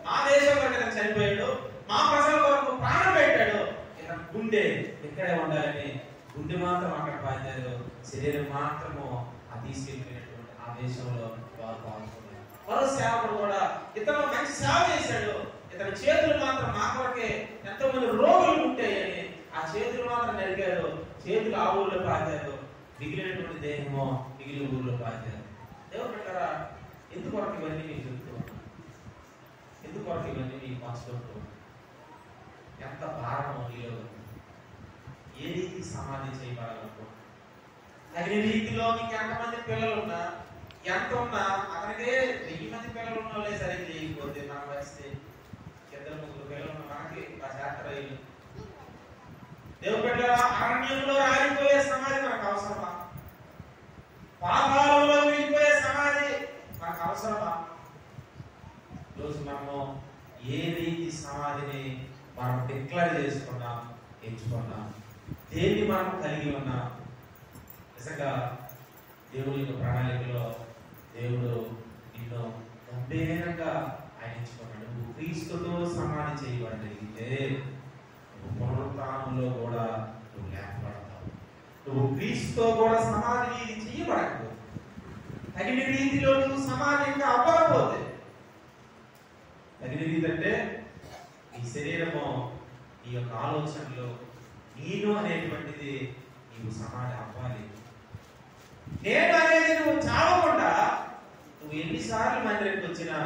మా దేశంలో ఇతను చనిపోయాడు, మా ప్రజల కొరకు ప్రాణం పెట్టాడు, ఇతను గుండె ఇక్కడే ఉండాలని గుండె మాత్రం అక్కడ పాతారు, శరీరం మాత్రము ఆ తీసుకెళ్ళిపోయినటువంటి ఆ దేశంలో వారు పాల్గొన్నారు. మరో సేవకుడు కూడా ఇతను మంచి సేవ చేశాడు, ఇతని చేతులు మాత్రం మా కొరకే ఎంతో మంది రోగులు ఉంటాయని ఆ చేతులు మాత్రం నరిగారు, చేతులు ఆ ఊళ్ళో పాతారు, మిగిలినటువంటి దేహము మిగిలిన ఊళ్ళో పాతారు. దేవుడు పెట్టారా ఎందుకొరకు ఇవన్నీ మీకు చెప్తూ ఉన్నాను, ఎందుకొరకు ఇవన్నీ మీకు పంచుకుంటూ ఎంత భారము నీలో ఏ రీతి సమాధి చేయబడాలనుకో తగిన రీతిలో మీకు ఎంతమంది పిల్లలు ఉన్నా ఎంత ఉన్నా అతనికే 1000 మంది పిల్లలు ఉన్న వాళ్ళే సరిగ్గా చేయకపోతే మన పరిస్థితి 2-3 పిల్లలు ఉన్న మనకి ఆ జాతర దేవుడు బిడ్డలారా అరణ్యంలో రాలిపోయే సమాధి మనకు అవసరమా? పాతాళంలో వెళ్ళిపోయే సమాధి మనకు అవసరమా? రోజు మనము ఏ రీతి సమాధిని మనం డిక్లేర్ చేసుకున్నాం, ఎంచుకున్నాం, దేన్ని మనం కలిగి ఉన్నాం? నిజంగా దేవుడి యొక్క ప్రణాళికలో దేవుడు నిన్ను గంభీరంగా ఆయన ఎంచుకున్నాడు. నువ్వు క్రీస్తుతో సమాధి చేయబడగలిగితే నువ్వు పునరుత్థానంలో కూడా నువ్వు లేపబడతావు. నువ్వు క్రీస్తుతో కూడా సమాధి చేయబడకు. తగిన రీతిలో నువ్వు సమాధి ఇంకా అవ్వకపోతే, తగిన రీతి అంటే ఈ శరీరము ఈ యొక్క ఆలోచనలు నేను అనేటువంటిది నీవు సమాధి అవ్వాలి. నేను అనేది నువ్వు చావకుండా నువ్వు ఎన్నిసార్లు మందిరానికి వచ్చినా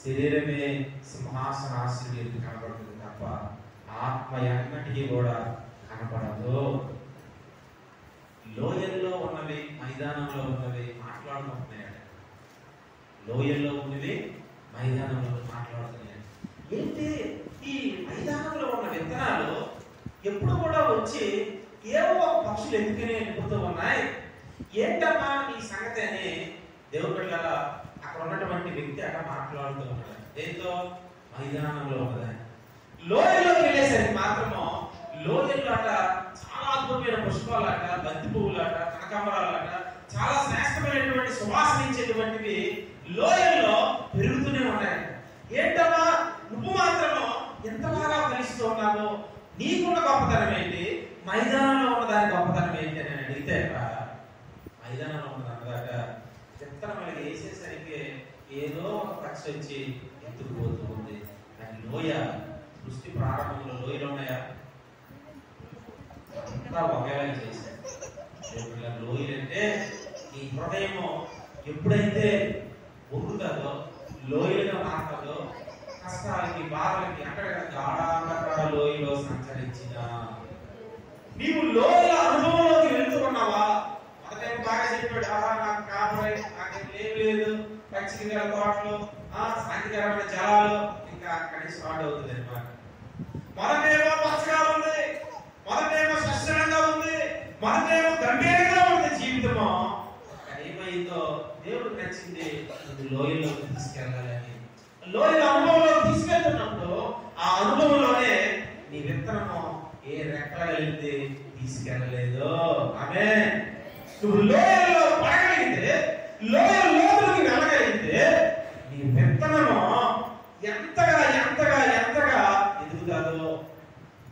శరీరమే సింహాసనాసీనుడికి కనబడుతుంది తప్ప ఆత్మ ఎన్నటికీ కూడా కనపడదు. లోయల్లో ఉన్నవి మైదానంలో ఉన్నవి మాట్లాడుకుంటున్నాయట. లోయల్లో ఉన్నవి మైదానంలో మాట్లాడుతున్నాయి. ఏంటి ఈ మైదానంలో ఉన్న విత్తనాలు ఎప్పుడు కూడా వచ్చి ఏవో ఒక పక్షులు ఎందుకనే నింపుతూ ఉన్నాయి, ఏంటమ్మా ఈ సంగతి అని దేవుడి బిడ్డలారా అక్కడ ఉన్నటువంటి వ్యక్తి అక్కడ మాట్లాడుతూ ఉన్నాడు. దేంతో? మైదానంలో ఉన్నదని. లోయలోకి వెళ్ళేసరికి మాత్రము లోయల్లాట చాలా అద్భుతమైన పుష్పాలాట, బంతి పువ్వులాట, కనకాంబరాలాట, చాలా శ్రేష్టమైనటువంటి సువాసనించేటువంటివి లోయల్లో పెరుగుతూనే ఉన్నాయి. ఏంటమ్మా నువ్వు మాత్రము ఎంత బాగా ఫలిస్తూ ఉన్నావు, నీకున్న గొప్పతనం ఏంటి, మైదానంలో ఉన్న దాని గొప్పతనం ఏంటి అని అడిగితే మైదానంలో ఉన్న అన్నదాక విత్తనం వేసేసరికి ఏదో ఒక పక్షి వచ్చి ఎత్తుకుపోతూ ఉంది. అది లోయ. సృష్టి ప్రారంభంలో లోయలు ఉన్నాయా? అంతా ఒకేలా చేశారు. లోయలు అంటే ఈ హృదయము ఎప్పుడైతే ఒరుగుతుందో, లోయలుగా మారుతుందో, కష్టాలకి బాధలకి అక్కడ గాఢ లోయలో సంచరించిన నీవు లోయల అనుభవంలోకి వెళ్తున్నావా? మొదటేమో బాగా చెప్పాడు, నాకు కాపురై నాకేం లేదు, పచ్చిక తోటలు, శాంతికరమైన జలాలు, ఇంకా అక్కడి స్టార్ట్ అవుతుంది అన్నమాట. మొదటేమో పచ్చగా ఉంది, మొదటేమో స్పష్టంగా ఉంది, మొదటేమో గంభీరంగా ఉంది జీవితము. ఏమైందో దేవుడు నచ్చింది, లోయలో తీసుకెళ్ళాలని. లోయల అనుభవంలో తీసుకెళ్తున్నప్పుడు ఆ అనుభవంలోనే నీ విత్తనము ఏ రెక్కల వెళ్తే తీసుకెళ్ళలేదు. ఆమేన్. నువ్వు లోయలో పడగలిగితే, లోయల లోతులకి వెళ్ళగలిగితే నీ విత్తనము ఎంతగా ఎంతగా ఎంతగా ఎదుగుతుందో.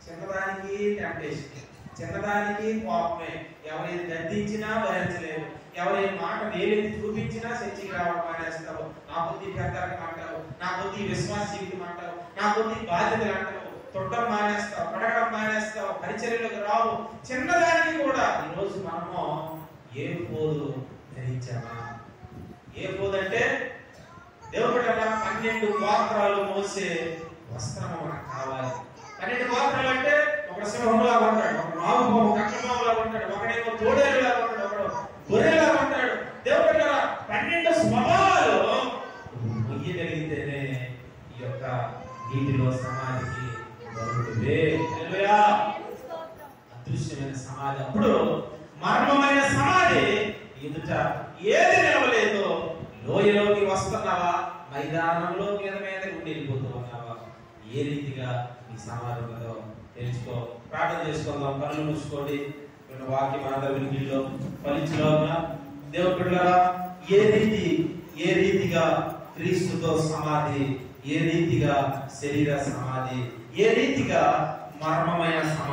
చిన్నదానికి టెంప్టేషన్, చిన్నదానికి కోపమే. ఎవరైనా గద్దించినా భరించలేవు, ఎవరైనా మాట వేలెత్తి చూపించినా చర్చికి రావడం మానేస్తావు. నా బుద్ధి పెద్దలకు అంటావు, నా బుద్ధి విశ్వాస జీవితం అంటావు, నా బుద్ధి బాధ్యతలు అంటావు, తొట్టం మానేస్తావు, పడగడం మానేస్తావు, పరిచర్యలకు రావు. చిన్నదానికి కూడా ఈరోజు మనము ఏ పోదు ధరించామా? ఏ పోదు అంటే దేవుడు 12 గోత్రాలు మోసే వస్త్రము మనకు కావాలి. 12 గోత్రాలు అంటే ఒక సింహంలాగా ఉంటాడు, ఒక నాగుపాము కట్లమావులాగా ఉంటాడు, ఒకడేమో తోడేలులాగా ఉంటాడు, ఒకడు గొర్రెలాగా ఉంటాడు. దేవుడు 12 స్వభావాలు మొయ్యగలిగితేనే ఈ యొక్క నీటిలో సమాధికి దొరుకుతుంది. హల్లెలూయా. అదృశ్యమైన సమాధి, అప్పుడు మర్మమైన సమాధి ఎదుట ఏది నిలవలేదో. లోయలోకి వస్తున్నావా, మైదానంలో మీద మీద ఉండి వెళ్ళిపోతూ ఉన్నావా? ఏ రీతిగా నీ సమాధి ఉన్నదో తెలుసుకో. ప్రార్థన చేసుకుందాం, కళ్ళు మూసుకోండి. వాక్యం అందరి వినికిడిలో ఫలించలో దేవుని బిడ్డలారా, ఏ రీతిగా క్రీస్తుతో సమాధి, ఏ రీతిగా శరీర సమాధి, ఏ రీతిగా మర్మమైన సమాధి.